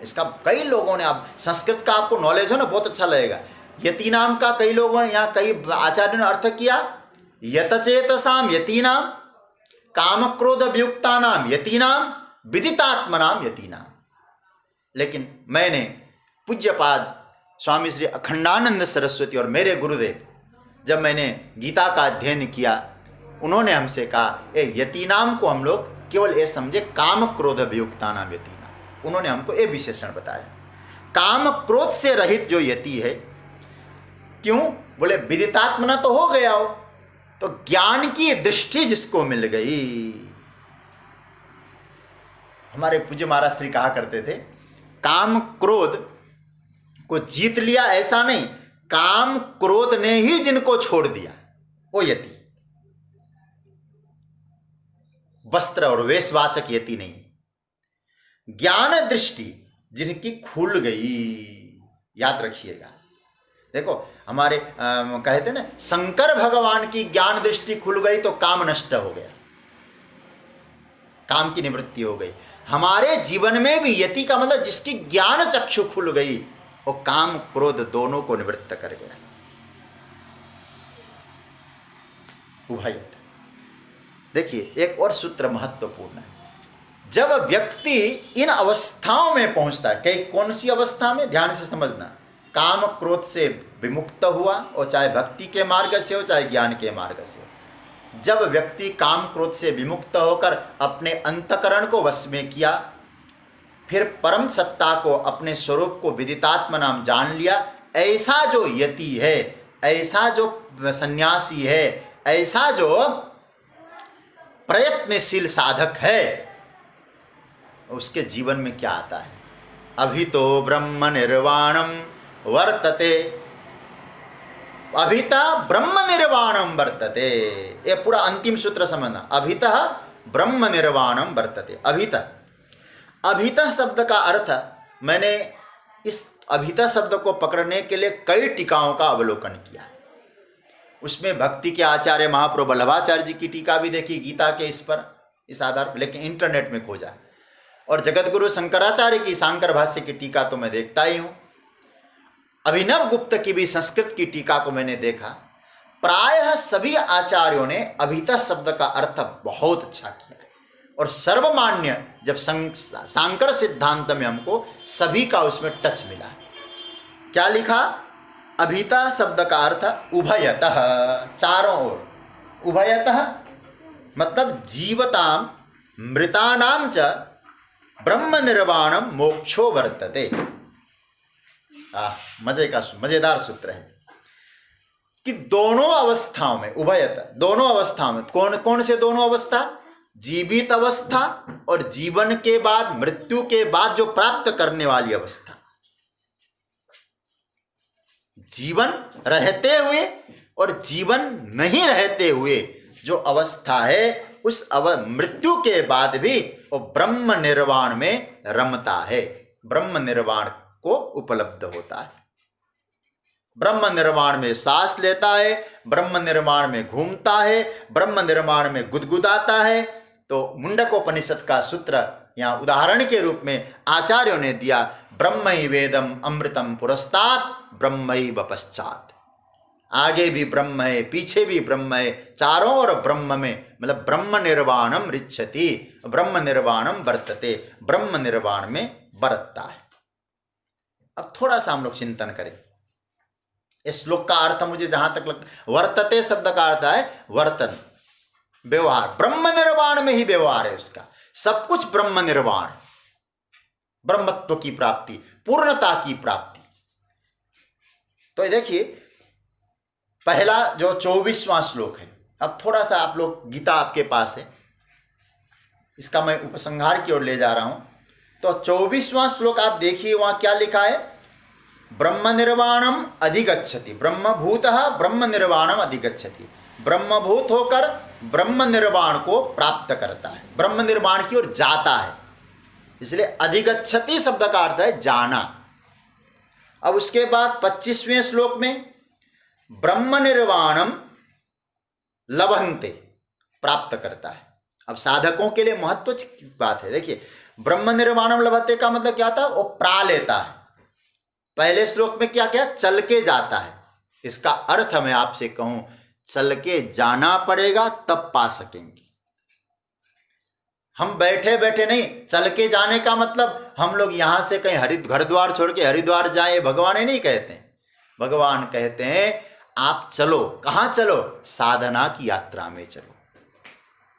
इसका कई लोगों ने, आप संस्कृत का आपको नॉलेज हो ना, बहुत अच्छा लगेगा। यति नाम का कई लोगों ने, यहाँ कई आचार्यों ने अर्थ किया, यतचेतसाम यति नाम, काम क्रोध वियुक्ता नाम यति नाम, विदितात्म नाम यति नाम। लेकिन मैंने पूज्यपाद स्वामी श्री अखंडानंद सरस्वती और मेरे गुरुदेव, जब मैंने गीता का अध्ययन किया, उन्होंने हमसे कहा ए यति नाम को हम लोग केवल ये समझे काम क्रोध वियुक्ता नाम यति नाम। उन्होंने हमको ये विशेषण बताया, काम क्रोध से रहित जो यति है। क्यों? बोले विदितात्मना तो हो गया हो, तो ज्ञान की दृष्टि जिसको मिल गई। हमारे पूज्य महाराज श्री कहा करते थे, काम क्रोध को जीत लिया ऐसा नहीं, काम क्रोध ने ही जिनको छोड़ दिया वो यति। वस्त्र और वेशवाचक यति नहीं, ज्ञान दृष्टि जिनकी खुल गई। याद रखिएगा, देखो हमारे कहते ना, शंकर भगवान की ज्ञान दृष्टि खुल गई तो काम नष्ट हो गया, काम की निवृत्ति हो गई। हमारे जीवन में भी यति का मतलब जिसकी ज्ञान चक्षु खुल गई, वो काम क्रोध दोनों को निवृत्त कर गया, उभयत। देखिए एक और सूत्र महत्वपूर्ण है, जब व्यक्ति इन अवस्थाओं में पहुंचता है, कई कौन सी अवस्था में, ध्यान से समझना, काम क्रोध से विमुक्त हुआ, और चाहे भक्ति के मार्ग से हो चाहे ज्ञान के मार्ग से हो। जब व्यक्ति काम क्रोध से विमुक्त होकर अपने अंतकरण को वश में किया, फिर परम सत्ता को, अपने स्वरूप को विदितात्म नाम जान लिया, ऐसा जो यति है, ऐसा जो सन्यासी है, ऐसा जो प्रयत्नशील साधक है, उसके जीवन में क्या आता है? अभी तो ब्रह्म निर्वाणम वर्तते, अभिता ब्रह्म निर्वाणम वर्तते। ये पूरा अंतिम सूत्र समझना, अभितः ब्रह्म निर्वाणम वर्तते। अभितः, अभितः शब्द का अर्थ, मैंने इस अभितः शब्द को पकड़ने के लिए कई टीकाओं का अवलोकन किया। उसमें भक्ति के आचार्य महाप्रभु वल्लभाचार्य जी की टीका भी देखी गीता के इस आधार पर, लेकिन इंटरनेट में खोजा। और जगतगुरु शंकराचार्य की शांकर भाष्य की टीका तो मैं देखता ही हूँ। अभिनव गुप्त की भी संस्कृत की टीका को मैंने देखा। प्रायः सभी आचार्यों ने अभितः शब्द का अर्थ बहुत अच्छा किया है, और सर्वमान्य जब शांकर सिद्धांत में हमको सभी का उसमें टच मिला। क्या लिखा? अभितः शब्द का अर्थ उभयतः, चारों ओर। उभयतः मतलब जीवताम मृतानाम च ब्रह्म निर्वाणम मोक्षो वर्तते। मजेदार सूत्र है कि दोनों अवस्थाओं में, उभयत दोनों अवस्थाओं में, कौन कौन से दोनों अवस्था? जीवित अवस्था और जीवन के बाद, मृत्यु के बाद जो प्राप्त करने वाली अवस्था। जीवन रहते हुए और जीवन नहीं रहते हुए जो अवस्था है, उस मृत्यु के बाद भी वो ब्रह्म निर्वाण में रमता है, ब्रह्म निर्वाण को उपलब्ध होता है। ब्रह्म निर्वाण में सांस लेता है, ब्रह्म निर्वाण में घूमता है, ब्रह्म निर्वाण में गुदगुदाता है। तो मुंडकोपनिषद का सूत्र यहाँ उदाहरण के रूप में आचार्यों ने दिया, ब्रह्मैव वेदम अमृतम पुरस्तात् ब्रह्मैव पश्चात्। आगे भी ब्रह्म है, पीछे भी ब्रह्म है, चारों ओर ब्रह्म में, मतलब ब्रह्म निर्वाणम रिच्छति, ब्रह्म निर्वाणम वर्तते, ब्रह्म निर्वाण में बरतता है। अब थोड़ा सा हम लोग चिंतन करें। इस श्लोक का अर्थ मुझे जहां तक लगता है, वर्तते शब्द का अर्थ है वर्तन, व्यवहार। ब्रह्म निर्वाण में ही व्यवहार है उसका, सब कुछ ब्रह्म निर्वाण, ब्रह्मत्व की प्राप्ति, पूर्णता की प्राप्ति। तो देखिए पहला जो 24वां श्लोक है, अब थोड़ा सा आप लोग, गीता आपके पास है, इसका मैं उपसंहार की ओर ले जा रहा हूं। तो 24वां श्लोक आप देखिए, वहां क्या लिखा है? ब्रह्म निर्वाणम अधिगच्छति, ब्रह्मभूतः ब्रह्म निर्वाणम अधिगच्छति। ब्रह्मभूत होकर ब्रह्म निर्वाण को प्राप्त करता है, ब्रह्म निर्वाण की ओर जाता है, इसलिए अधिगच्छति शब्द का अर्थ है जाना। अब उसके बाद 25वें श्लोक में ब्रह्म निर्वाणम लभन्ते, प्राप्त करता है। अब साधकों के लिए महत्व की बात है। देखिए ब्रह्म निर्वाणम लभते का मतलब क्या था? वो प्रा लेता है। पहले श्लोक में क्या क्या? चल के जाता है। इसका अर्थ मैं आपसे कहूं, चल के जाना पड़ेगा तब पा सकेंगे। हम बैठे बैठे नहीं, चल के जाने का मतलब हम लोग यहां से कहीं घर द्वार छोड़ के हरिद्वार जाए, भगवान ही नहीं कहते। भगवान कहते हैं आप चलो। कहां चलो? साधना की यात्रा में चलो,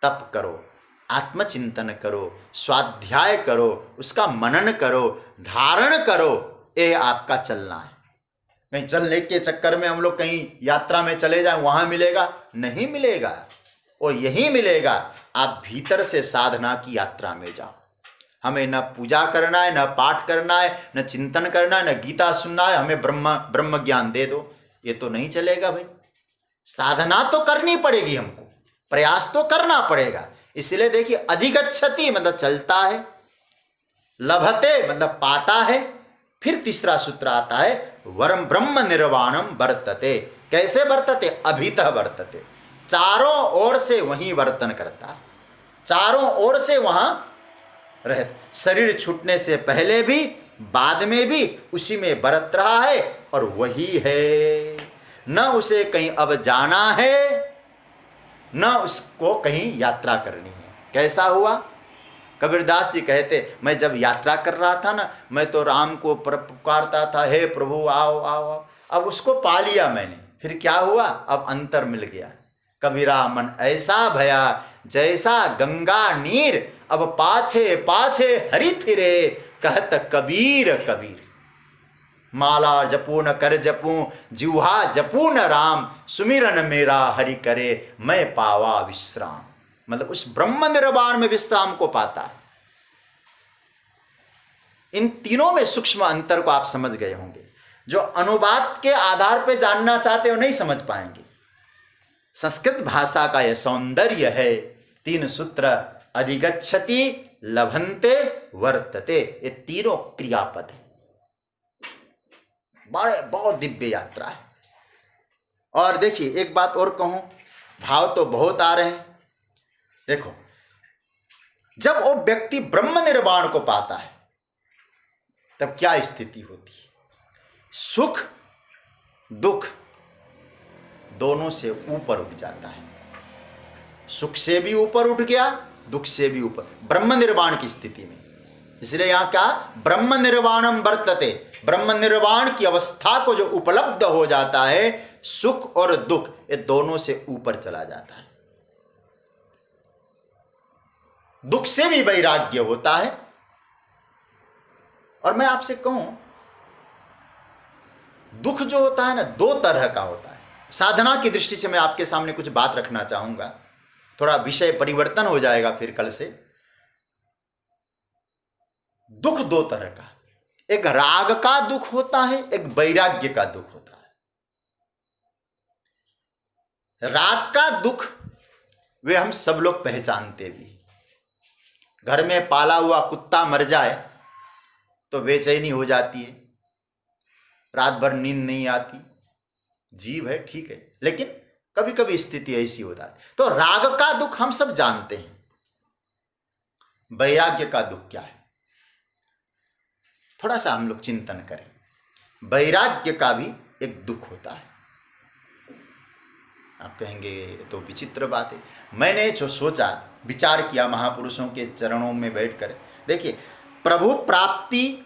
तप करो, आत्मचिंतन करो, स्वाध्याय करो, उसका मनन करो, धारण करो, ये आपका चलना है। कहीं चलने के चक्कर में हम लोग कहीं यात्रा में चले जाएं, वहां मिलेगा? नहीं मिलेगा। और यही मिलेगा, आप भीतर से साधना की यात्रा में जाओ। हमें न पूजा करना है, न पाठ करना है, न चिंतन करना है, न गीता सुनना है, हमें ब्रह्म ज्ञान दे दो, ये तो नहीं चलेगा भाई। साधना तो करनी पड़ेगी, हमको प्रयास तो करना पड़ेगा। इसलिए देखिए अधिगच्छति मतलब चलता है, लभते मतलब पाता है। फिर तीसरा सूत्र आता है वरम ब्रह्म निर्वाणम वर्तते। कैसे वर्तते? अभितः वर्तते, चारों ओर से वहीं वर्तन करता है, चारों ओर से वहां रह, शरीर छूटने से पहले भी बाद में भी उसी में बरत रहा है, और वही है। न उसे कहीं अब जाना है, न उसको कहीं यात्रा करनी है। कैसा हुआ? कबीरदास जी कहते, मैं जब यात्रा कर रहा था ना, मैं तो राम को पुकारता था, हे प्रभु आओ आओ आओ। अब उसको पा लिया मैंने, फिर क्या हुआ? अब अंतर मिल गया। कबीरा मन ऐसा भया जैसा गंगा नीर, अब पाछे पाछे हरि फिरे, कहत कबीर कबीर। माला जपू न कर जपू, जिह्वा जपू न राम, सुमिरन मेरा हरि करे, मैं पावा विश्राम। मतलब उस ब्रह्म निर्वाण में विश्राम को पाता है। इन तीनों में सूक्ष्म अंतर को आप समझ गए होंगे। जो अनुवाद के आधार पर जानना चाहते हो नहीं समझ पाएंगे। संस्कृत भाषा का यह सौंदर्य है। 3 सूत्र, अधिगच्छति, लभन्ते, वर्तते, ये तीनों क्रियापद है। बड़े बहुत दिव्य यात्रा है। और देखिए एक बात और कहूं, भाव तो बहुत आ रहे हैं। देखो, जब वो व्यक्ति ब्रह्म निर्वाण को पाता है तब क्या स्थिति होती है? सुख दुख दोनों से ऊपर उठ जाता है। सुख से भी ऊपर उठ गया, दुख से भी ऊपर, ब्रह्म निर्वाण की स्थिति में। इसलिए यहां क्या, ब्रह्म निर्वाणम वर्तते, ब्रह्म निर्वाण की अवस्था को जो उपलब्ध हो जाता है, सुख और दुख ये दोनों से ऊपर चला जाता है। दुख से भी वैराग्य होता है। और मैं आपसे कहूं, दुख जो होता है ना, दो तरह का होता है। साधना की दृष्टि से मैं आपके सामने कुछ बात रखना चाहूंगा, थोड़ा विषय परिवर्तन हो जाएगा फिर कल से। दुख दो तरह का, एक राग का दुख होता है, एक वैराग्य का दुख होता है। राग का दुख वे हम सब लोग पहचानते भी। घर में पाला हुआ कुत्ता मर जाए तो बेचैनी हो जाती है, रात भर नींद नहीं आती। जीव है ठीक है, लेकिन कभी कभी स्थिति ऐसी होता है। तो राग का दुख हम सब जानते हैं। वैराग्य का दुख क्या है, थोड़ा सा हम लोग चिंतन करें। वैराग्य का भी एक दुख होता है। आप कहेंगे ये तो विचित्र बात है। मैंने जो सोचा, विचार किया महापुरुषों के चरणों में बैठकर, देखिए, प्रभु प्राप्ति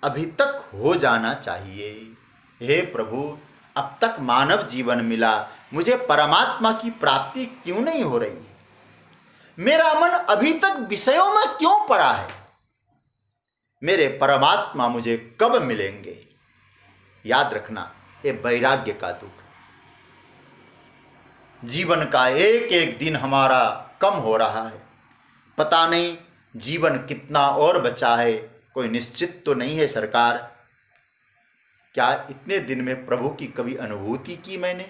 अभी तक हो जाना चाहिए। हे प्रभु, अब तक मानव जीवन मिला, मुझे परमात्मा की प्राप्ति क्यों नहीं हो रही? मेरा मन अभी तक विषयों में क्यों पड़ा है? मेरे परमात्मा मुझे कब मिलेंगे? याद रखना, ये वैराग्य का दुख। जीवन का एक एक दिन हमारा कम हो रहा है, पता नहीं जीवन कितना और बचा है, कोई निश्चित तो नहीं है सरकार। क्या इतने दिन में प्रभु की कभी अनुभूति की मैंने?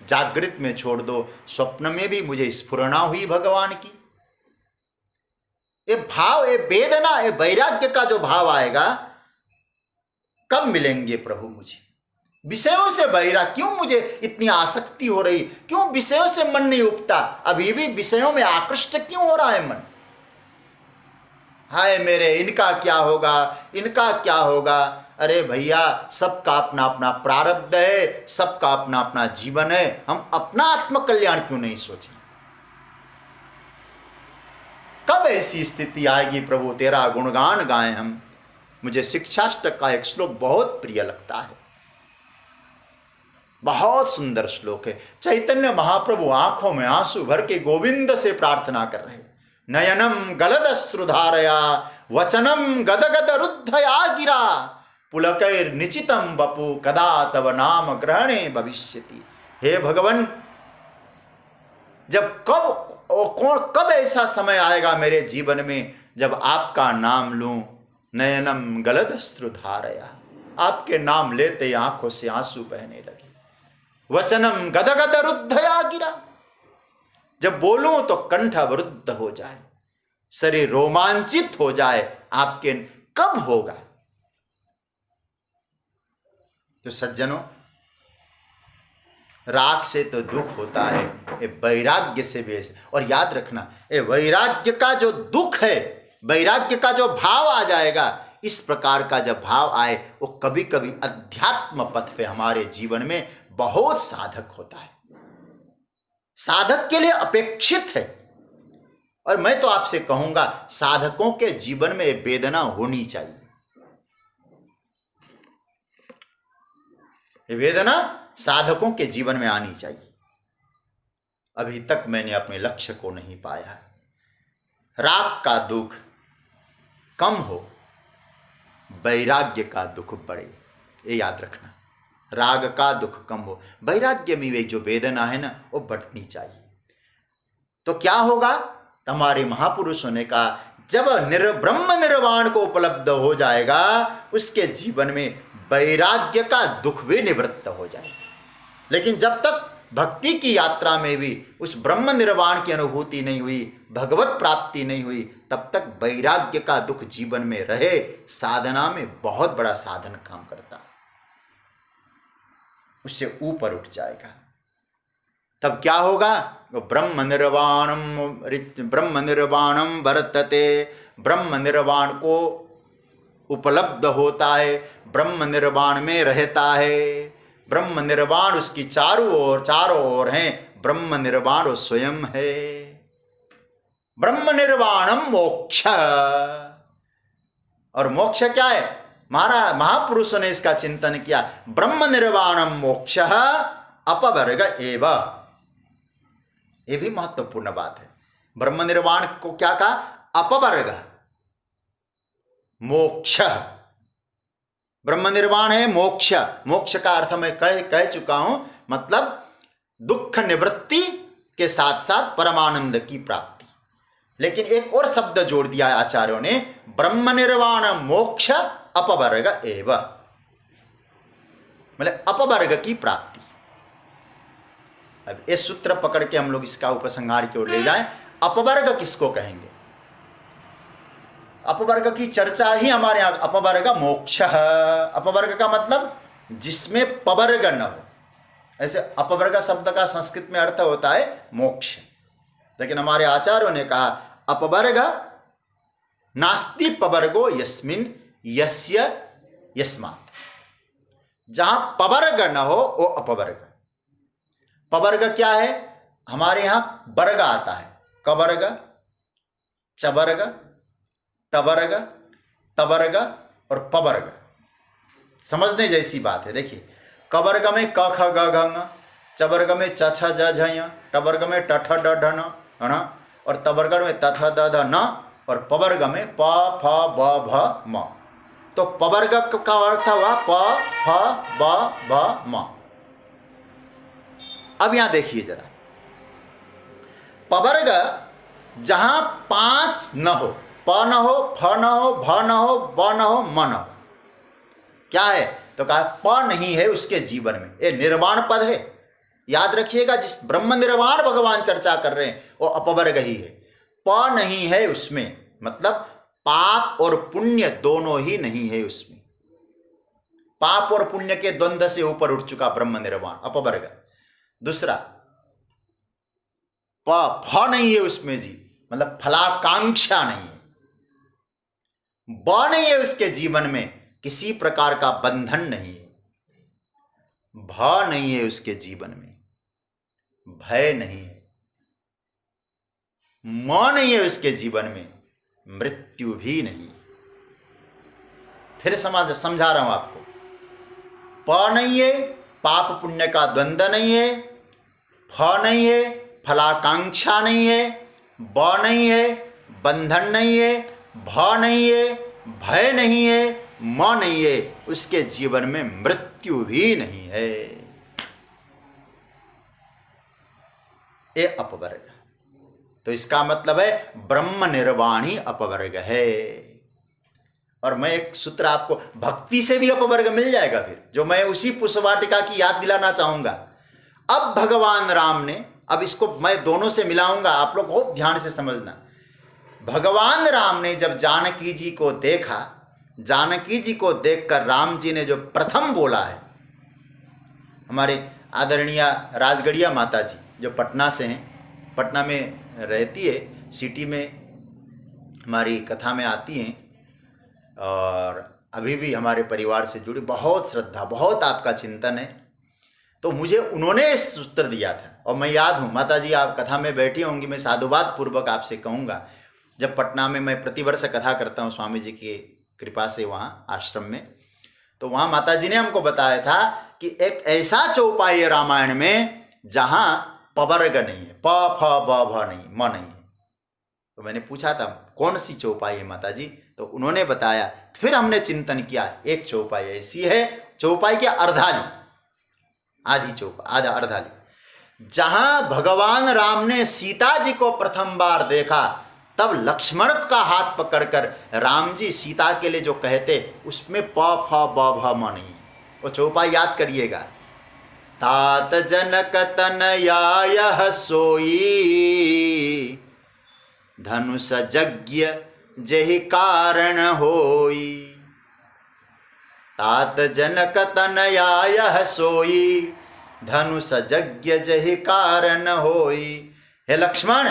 जागृत में छोड़ दो, स्वप्न में भी मुझे स्फुरणा हुई भगवान की। ये भाव, ये वेदना, ये वैराग्य का जो भाव आएगा, कब मिलेंगे प्रभु मुझे? विषयों से वैराग्य, क्यों मुझे इतनी आसक्ति हो रही? क्यों विषयों से मन नहीं उठता? अभी भी विषयों में आकृष्ट क्यों हो रहा है मन? हाय मेरे, इनका क्या होगा, इनका क्या होगा? अरे भैया, सबका अपना अपना प्रारब्ध है, सबका अपना अपना जीवन है। हम अपना आत्मकल्याण क्यों नहीं सोचें? कब ऐसी स्थिति आएगी प्रभु तेरा गुणगान गाएं हम? मुझे शिक्षाष्टक का एक श्लोक बहुत प्रिय लगता है, बहुत सुंदर श्लोक है। चैतन्य महाप्रभु आंखों में आंसू भर के गोविंद से प्रार्थना कर रहे हैं। नयनम गलदश्रुधारया वचनम गदगद रुद्धया गिरा पुलकैर निचितम बपु कदा तव नाम ग्रहणे भविष्यति। हे भगवान, जब कब ऐसा समय आएगा मेरे जीवन में जब आपका नाम लूं? नयनम गलदश्रुधारया, आपके नाम लेते आंखों से आंसू बहने लगे। वचनम गदगद रुद्धया गिरा, जब बोलूं तो कंठ अवरुद्ध हो जाए, शरीर रोमांचित हो जाए। आपके कब होगा? तो सज्जनों, राग से तो दुख होता है, ये वैराग्य से भी ऐसे। और याद रखना, ये वैराग्य का जो दुख है, वैराग्य का जो भाव आ जाएगा, इस प्रकार का जब भाव आए, वो कभी कभी अध्यात्म पथ पे हमारे जीवन में बहुत साधक होता है, साधक के लिए अपेक्षित है। और मैं तो आपसे कहूंगा, साधकों के जीवन में वेदना होनी चाहिए। ये वेदना साधकों के जीवन में आनी चाहिए। अभी तक मैंने अपने लक्ष्य को नहीं पाया। राग का दुख कम हो, वैराग्य का दुख बढ़े, ये याद रखना। राग का दुख कम हो, वैराग्य में वे जो वेदना है ना, वो बढ़नी चाहिए। तो क्या होगा? हमारे महापुरुषों ने कहा, जब ब्रह्म निर्वाण को उपलब्ध हो जाएगा, उसके जीवन में वैराग्य का दुख भी निवृत्त हो जाएगा। लेकिन जब तक भक्ति की यात्रा में भी उस ब्रह्म निर्वाण की अनुभूति नहीं हुई, भगवत प्राप्ति नहीं हुई, तब तक वैराग्य का दुख जीवन में रहे। साधना में बहुत बड़ा साधन काम करता है। उससे ऊपर उठ जाएगा। तब क्या होगा? ब्रह्म निर्वाणम वर्तते, ब्रह्म निर्वाण को उपलब्ध होता है, ब्रह्म निर्वाण में रहता है। ब्रह्म निर्वाण उसकी चारों ओर हैं, ब्रह्म निर्वाण वो स्वयं है। ब्रह्म निर्वाणम मोक्ष, और मोक्ष क्या है? महापुरुषों ने इसका चिंतन किया। ब्रह्म निर्वाणम मोक्ष अपवर्ग एव, ये भी महत्वपूर्ण बात है। ब्रह्म निर्वाण को क्या कहा? अपवर्ग मोक्ष। ब्रह्म निर्वाण है मोक्ष। मोक्ष का अर्थ मैं कह चुका हूं, मतलब दुख निवृत्ति के साथ साथ परमानंद की प्राप्ति। लेकिन एक और शब्द जोड़ दिया है आचार्यों ने, ब्रह्म निर्वाण मोक्ष अपवर्ग एव, मतलब अपवर्ग की प्राप्ति। अब इस सूत्र पकड़ के हम लोग इसका उपसंहार की ओर ले जाएं। अपवर्ग किसको कहेंगे? अपवर्ग की चर्चा ही हमारे यहां, अपवर्ग मोक्ष। अपवर्ग का मतलब जिसमें पवर्ग न हो। ऐसे अपवर्ग शब्द का संस्कृत में अर्थ होता है मोक्ष, लेकिन हमारे आचार्यों ने कहा अपवर्ग नास्ति पवर्गो यस्मिन यस्य यस्मात्, जहां पवर्ग न हो वो अपवर्ग। पवर्ग क्या है? हमारे यहां वर्ग आता है, कवर्ग, चवर्ग, टवर्ग, तवर्ग और पवर्ग। समझने जैसी बात है। देखिए, कवर्ग में क ख ग घ ङ, चवर्ग में च छ ज झ ञ, टवर्ग में ट ठ ड ढ ण, और तवर्ग में त थ द ध न, और पवर्ग में प फ ब भ म। तो पवर्ग का अर्थ हुआ प फ ब भ म। अब यहां देखिए जरा, पवर्ग जहां पांच न हो, प न हो, फ न हो, भ न हो, ब न हो, म न हो, क्या है? तो कहा प नहीं है उसके जीवन में। ये निर्वाण पद है, याद रखिएगा। जिस ब्रह्म निर्वाण भगवान चर्चा कर रहे हैं वो अपवर्ग ही है। प नहीं है उसमें, मतलब पाप और पुण्य दोनों ही नहीं है उसमें। पाप और पुण्य के द्वंद्व से ऊपर उठ चुका ब्रह्म निर्वाण, अपवर्ग। दूसरा, फ नहीं है उसमें जी, मतलब फलाकांक्षा नहीं है। ब नहीं है उसके जीवन में, किसी प्रकार का बंधन नहीं है। भ नहीं है उसके जीवन में, भय नहीं है। म नहीं है उसके जीवन में, मृत्यु भी नहीं। फिर समझा रहा हूं आपको। प नहीं है, पाप पुण्य का द्वंद्व नहीं है। फ नहीं है, फलाकांक्षा नहीं है। ब नहीं है, बंधन नहीं है। भ नहीं है, भय नहीं है। म नहीं है, उसके जीवन में मृत्यु भी नहीं है। ये अपवर्ग। तो इसका मतलब है ब्रह्म निर्वाण ही अपवर्ग है। और मैं एक सूत्र आपको, भक्ति से भी अपवर्ग मिल जाएगा फिर, जो मैं उसी पुष्पवाटिका की याद दिलाना चाहूंगा। अब भगवान राम ने, अब इसको मैं दोनों से मिलाऊंगा, आप लोग बहुत ध्यान से समझना। भगवान राम ने जब जानकी जी को देखा, जानकी जी को देखकर राम जी ने जो प्रथम बोला है, हमारे आदरणीय राजगढ़िया माता जी जो पटना से हैं, पटना में रहती है, सिटी में हमारी कथा में आती हैं, और अभी भी हमारे परिवार से जुड़ी, बहुत श्रद्धा, बहुत आपका चिंतन है। तो मुझे उन्होंने इस सूत्र दिया था, और मैं याद हूँ, माता जी आप कथा में बैठी होंगी, मैं साधुवाद पूर्वक आपसे कहूँगा, जब पटना में मैं प्रतिवर्ष कथा करता हूँ स्वामी जी की कृपा से वहाँ आश्रम में, तो वहाँ माता जी ने हमको बताया था कि एक ऐसा चौपाई है रामायण में जहाँ पवर्ग नहीं है, प फ ब भ नहीं, म नहीं है। तो मैंने पूछा था कौन सी चौपाई है माता जी, तो उन्होंने बताया। फिर हमने चिंतन किया, एक चौपाई ऐसी है, चौपाई की अर्धाली, आधी चौपाई, आधा अर्धाली, जहां भगवान राम ने सीता जी को प्रथम बार देखा, तब लक्ष्मण का हाथ पकड़कर राम जी सीता के लिए जो कहते, उसमें प फ ब भ म नहीं। वो चौपाई याद करिएगा। तात जनक तनया सोई, धनुष यज्ञ जेहि कारण होई। तात जनक तनया यह सोई, धनुष यज्ञ जहि कारण होई। हे लक्ष्मण,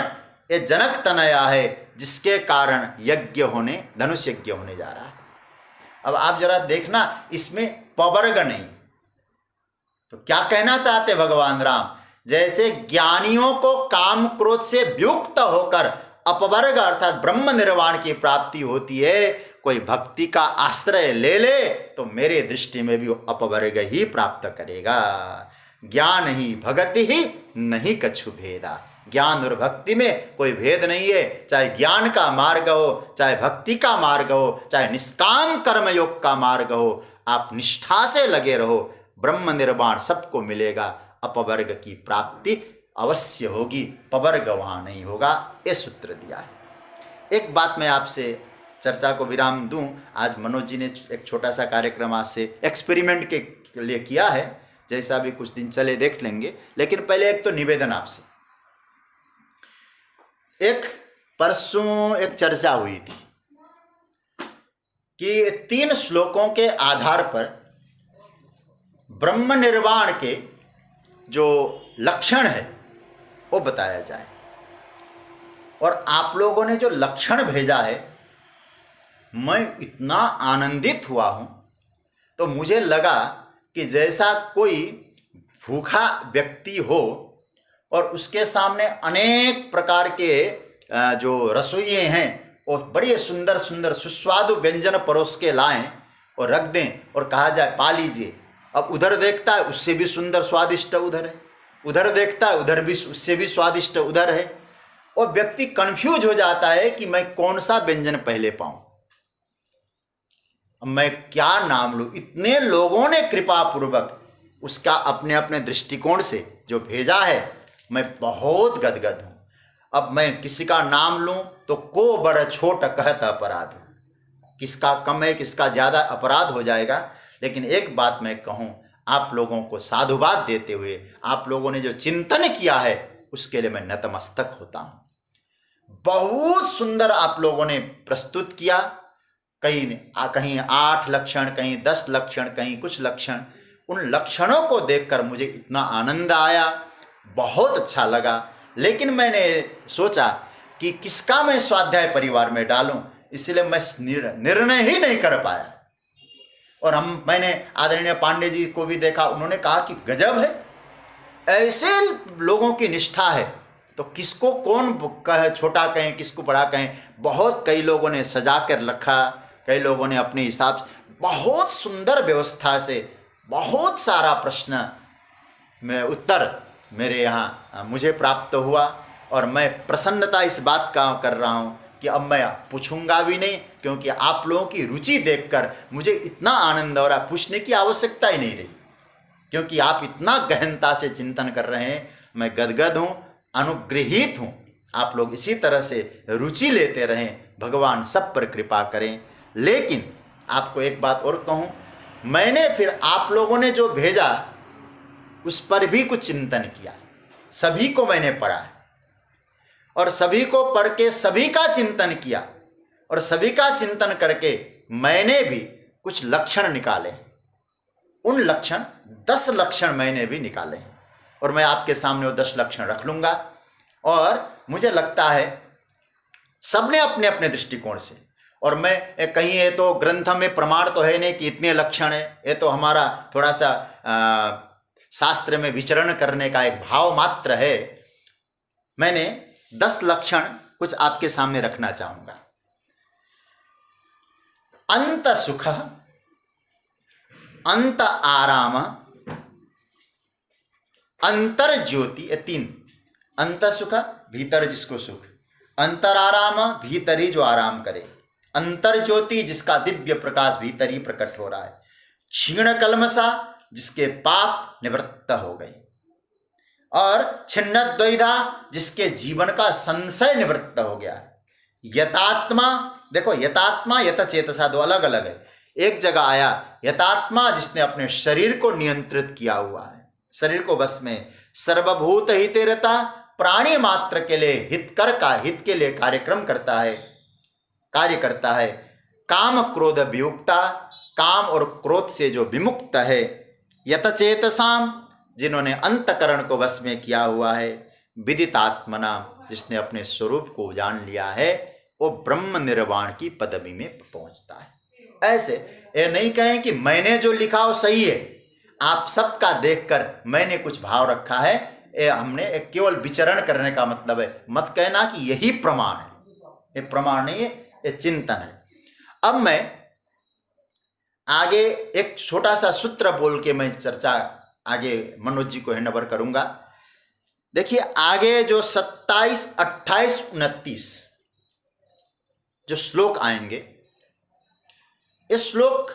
ये जनक तनया है जिसके कारण यज्ञ होने, धनुष यज्ञ होने जा रहा है। अब आप जरा देखना, इसमें पवर्ग नहीं। तो क्या कहना चाहते भगवान राम? जैसे ज्ञानियों को काम क्रोध से व्युक्त होकर अपवर्ग अर्थात ब्रह्म निर्वाण की प्राप्ति होती है, कोई भक्ति का आश्रय ले ले तो मेरे दृष्टि में भी वो अपवर्ग ही प्राप्त करेगा। ज्ञान ही भगति ही नहीं कछु भेदा। ज्ञान और भक्ति में कोई भेद नहीं है। चाहे ज्ञान का मार्ग हो, चाहे भक्ति का मार्ग हो, चाहे निष्काम कर्म योग का मार्ग हो, आप निष्ठा से लगे रहो, ब्रह्म निर्वाण सबको मिलेगा। अपवर्ग की प्राप्ति अवश्य होगी, पवर्ग वहाँ नहीं होगा। ये सूत्र दिया है। एक बात मैं आपसे चर्चा को विराम दूं। आज मनोज जी ने एक छोटा सा कार्यक्रम आज से एक्सपेरिमेंट के लिए किया है, जैसा भी कुछ दिन चले देख लेंगे। लेकिन पहले एक तो निवेदन आपसे, एक परसों एक चर्चा हुई थी कि 3 श्लोकों के आधार पर ब्रह्म निर्वाण के जो लक्षण है वो बताया जाए। और आप लोगों ने जो लक्षण भेजा है, मैं इतना आनंदित हुआ हूँ। तो मुझे लगा कि जैसा कोई भूखा व्यक्ति हो और उसके सामने अनेक प्रकार के जो रसोइये हैं वो बड़े सुंदर सुंदर सुस्वादु व्यंजन परोस के लाएं और रख दें और कहा जाए पा लीजिए। अब उधर देखता है उससे भी सुंदर स्वादिष्ट उधर है, उधर देखता है उधर भी उससे भी स्वादिष्ट उधर है, और व्यक्ति कंफ्यूज हो जाता है कि मैं कौन सा व्यंजन पहले पाऊं, मैं क्या नाम लूं। इतने लोगों ने कृपा पूर्वक उसका अपने अपने दृष्टिकोण से जो भेजा है, मैं बहुत गदगद हूँ। अब मैं किसी का नाम लूँ तो को बड़ छोट कहत अपराध, किसका कम है किसका ज़्यादा अपराध हो जाएगा। लेकिन एक बात मैं कहूँ, आप लोगों को साधुवाद देते हुए आप लोगों ने जो चिंतन किया है उसके लिए मैं नतमस्तक होता हूँ। बहुत सुंदर आप लोगों ने प्रस्तुत किया। कहीं 8 लक्षण, कहीं 10 लक्षण, कहीं कुछ लक्षण। उन लक्षणों को देखकर मुझे इतना आनंद आया, बहुत अच्छा लगा। लेकिन मैंने सोचा कि किसका मैं स्वाध्याय परिवार में डालूं, इसलिए मैं निर्णय ही नहीं कर पाया। और मैंने आदरणीय पांडे जी को भी देखा, उन्होंने कहा कि गजब है, ऐसे लोगों की निष्ठा है तो किसको कौन छोटा कहें, किसको बड़ा कहें। बहुत कई लोगों ने सजा कर रखा, कई लोगों ने अपने हिसाब से बहुत सुंदर व्यवस्था से बहुत सारा प्रश्न में उत्तर मेरे यहाँ मुझे प्राप्त हुआ। और मैं प्रसन्नता इस बात का कर रहा हूँ कि अब मैं पूछूंगा भी नहीं, क्योंकि आप लोगों की रुचि देखकर मुझे इतना आनंद हो रहा, पूछने की आवश्यकता ही नहीं रही, क्योंकि आप इतना गहनता से चिंतन कर रहे हैं। मैं गदगद हूँ, अनुग्रहित हूँ। आप लोग इसी तरह से रुचि लेते रहें, भगवान सब पर कृपा करें। लेकिन आपको एक बात और कहूँ, मैंने फिर आप लोगों ने जो भेजा उस पर भी कुछ चिंतन किया। सभी को मैंने पढ़ा है और सभी को पढ़ के सभी का चिंतन किया, और सभी का चिंतन करके मैंने भी कुछ लक्षण निकाले। उन लक्षण 10 लक्षण मैंने भी निकाले हैं, और मैं आपके सामने वो 10 लक्षण रख लूँगा। और मुझे लगता है सबने अपने अपने दृष्टिकोण से, और मैं कहीं ये तो ग्रंथ में प्रमाण तो है नहीं कि इतने लक्षण है, ये तो हमारा थोड़ा सा शास्त्र में विचरण करने का एक भाव मात्र है। मैंने 10 लक्षण कुछ आपके सामने रखना चाहूँगा। अंत सुख, अंत आराम, अंतर ज्योति, ये 3। अंत सुख, भीतर जिसको सुख, अंतर आराम, भीतर ही जो आराम करे, अंतर ज्योति जिसका दिव्य प्रकाश भीतर ही प्रकट हो रहा है, क्षीण कलमसा जिसके पाप निवृत्त हो गए, और छिन्न द्वैधा जिसके जीवन का संशय निवृत्त हो गया। यतात्मा, देखो यतात्मा यतचेतसा 2 अलग अलग है। एक जगह आया यतात्मा जिसने अपने शरीर को नियंत्रित किया हुआ है, शरीर को बस में, सर्वभूत हिते रहता, प्राणी मात्र के लिए हित के लिए कार्य करता है। काम क्रोध वियुक्ता, काम और क्रोध से जो विमुक्त है, यतचेतसाम, जिन्होंने अंतकरण को वश में किया हुआ है, विदितात्मना, जिसने अपने स्वरूप को जान लिया है, वो ब्रह्म निर्वाण की पदवी में पहुंचता है। ऐसे ये नहीं कहें कि मैंने जो लिखा वो सही है, आप सबका देखकर मैंने कुछ भाव रखा है, ये हमने एक केवल विचरण करने का मतलब है। मत कहना कि यही प्रमाण है, ये प्रमाण नहीं है, ये चिंतन है। अब मैं आगे एक छोटा सा सूत्र बोल के मैं चर्चा आगे मनोज जी को हैंड ओवर करूंगा। देखिए आगे जो 27, 28, 29 जो श्लोक आएंगे, ये श्लोक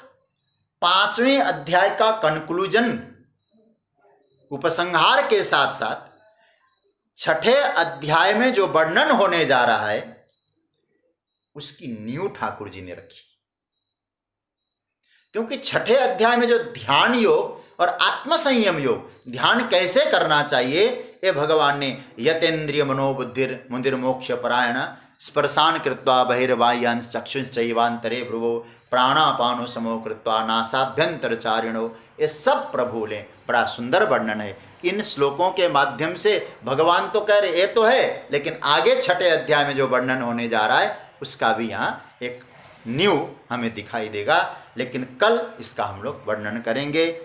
5वें अध्याय का कंक्लूजन, उपसंहार के साथ साथ 6ठे अध्याय में जो वर्णन होने जा रहा है उसकी नींव ठाकुर जी ने रखी। क्योंकि 6ठे अध्याय में जो ध्यान योग और आत्मसंयम योग, ध्यान कैसे करना चाहिए, ये भगवान ने यतेन्द्रिय मनोबुद्धिर मुदिर मोक्ष परायण स्पर्शान कृत्वा बहिर्बाह्यान चक्षुश्चैवान्तरे भ्रुवो प्राणापानो समो कृत्वा नासाभ्यंतरचारिणो, ये सब प्रभु ने बड़ा सुंदर वर्णन है। इन श्लोकों के माध्यम से भगवान तो कह रहे ये तो है, लेकिन आगे 6ठे अध्याय में जो वर्णन होने जा रहा है उसका भी यहाँ एक न्यू हमें दिखाई देगा। लेकिन कल इसका हम लोग वर्णन करेंगे।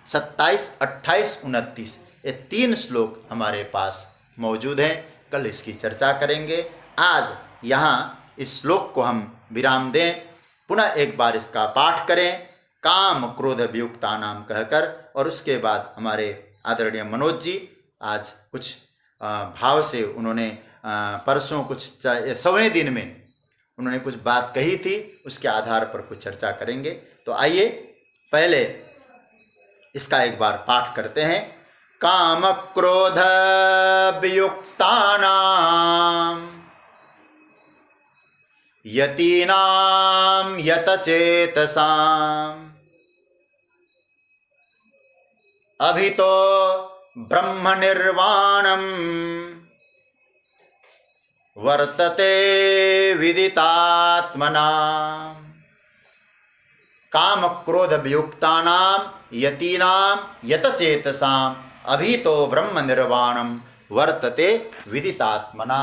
27, 28, 29 ये 3 श्लोक हमारे पास मौजूद हैं, कल इसकी चर्चा करेंगे। आज यहाँ इस श्लोक को हम विराम दें, पुनः एक बार इसका पाठ करें, काम क्रोध वियुक्ता नाम कहकर, और उसके बाद हमारे आदरणीय मनोज जी आज कुछ भाव से उन्होंने परसों कुछ 100वें दिन में उन्होंने कुछ बात कही थी, उसके आधार पर कुछ चर्चा करेंगे। तो आइए पहले इसका एक बार पाठ करते हैं। काम क्रोध वियुक्तानां यतीनां यतचेतसाम् अभितो ब्रह्म निर्वाणम् वर्तते विदितात्मना। काम क्रोध वियुक्तानां यतीनां यतचेतसाम् अभितो ब्रह्म निर्वाणम् वर्तते विदितात्मना।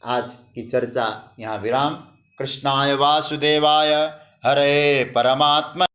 आज की चर्चा यहाँ विराम। कृष्णाय वासुदेवाय हरे परमात्मने।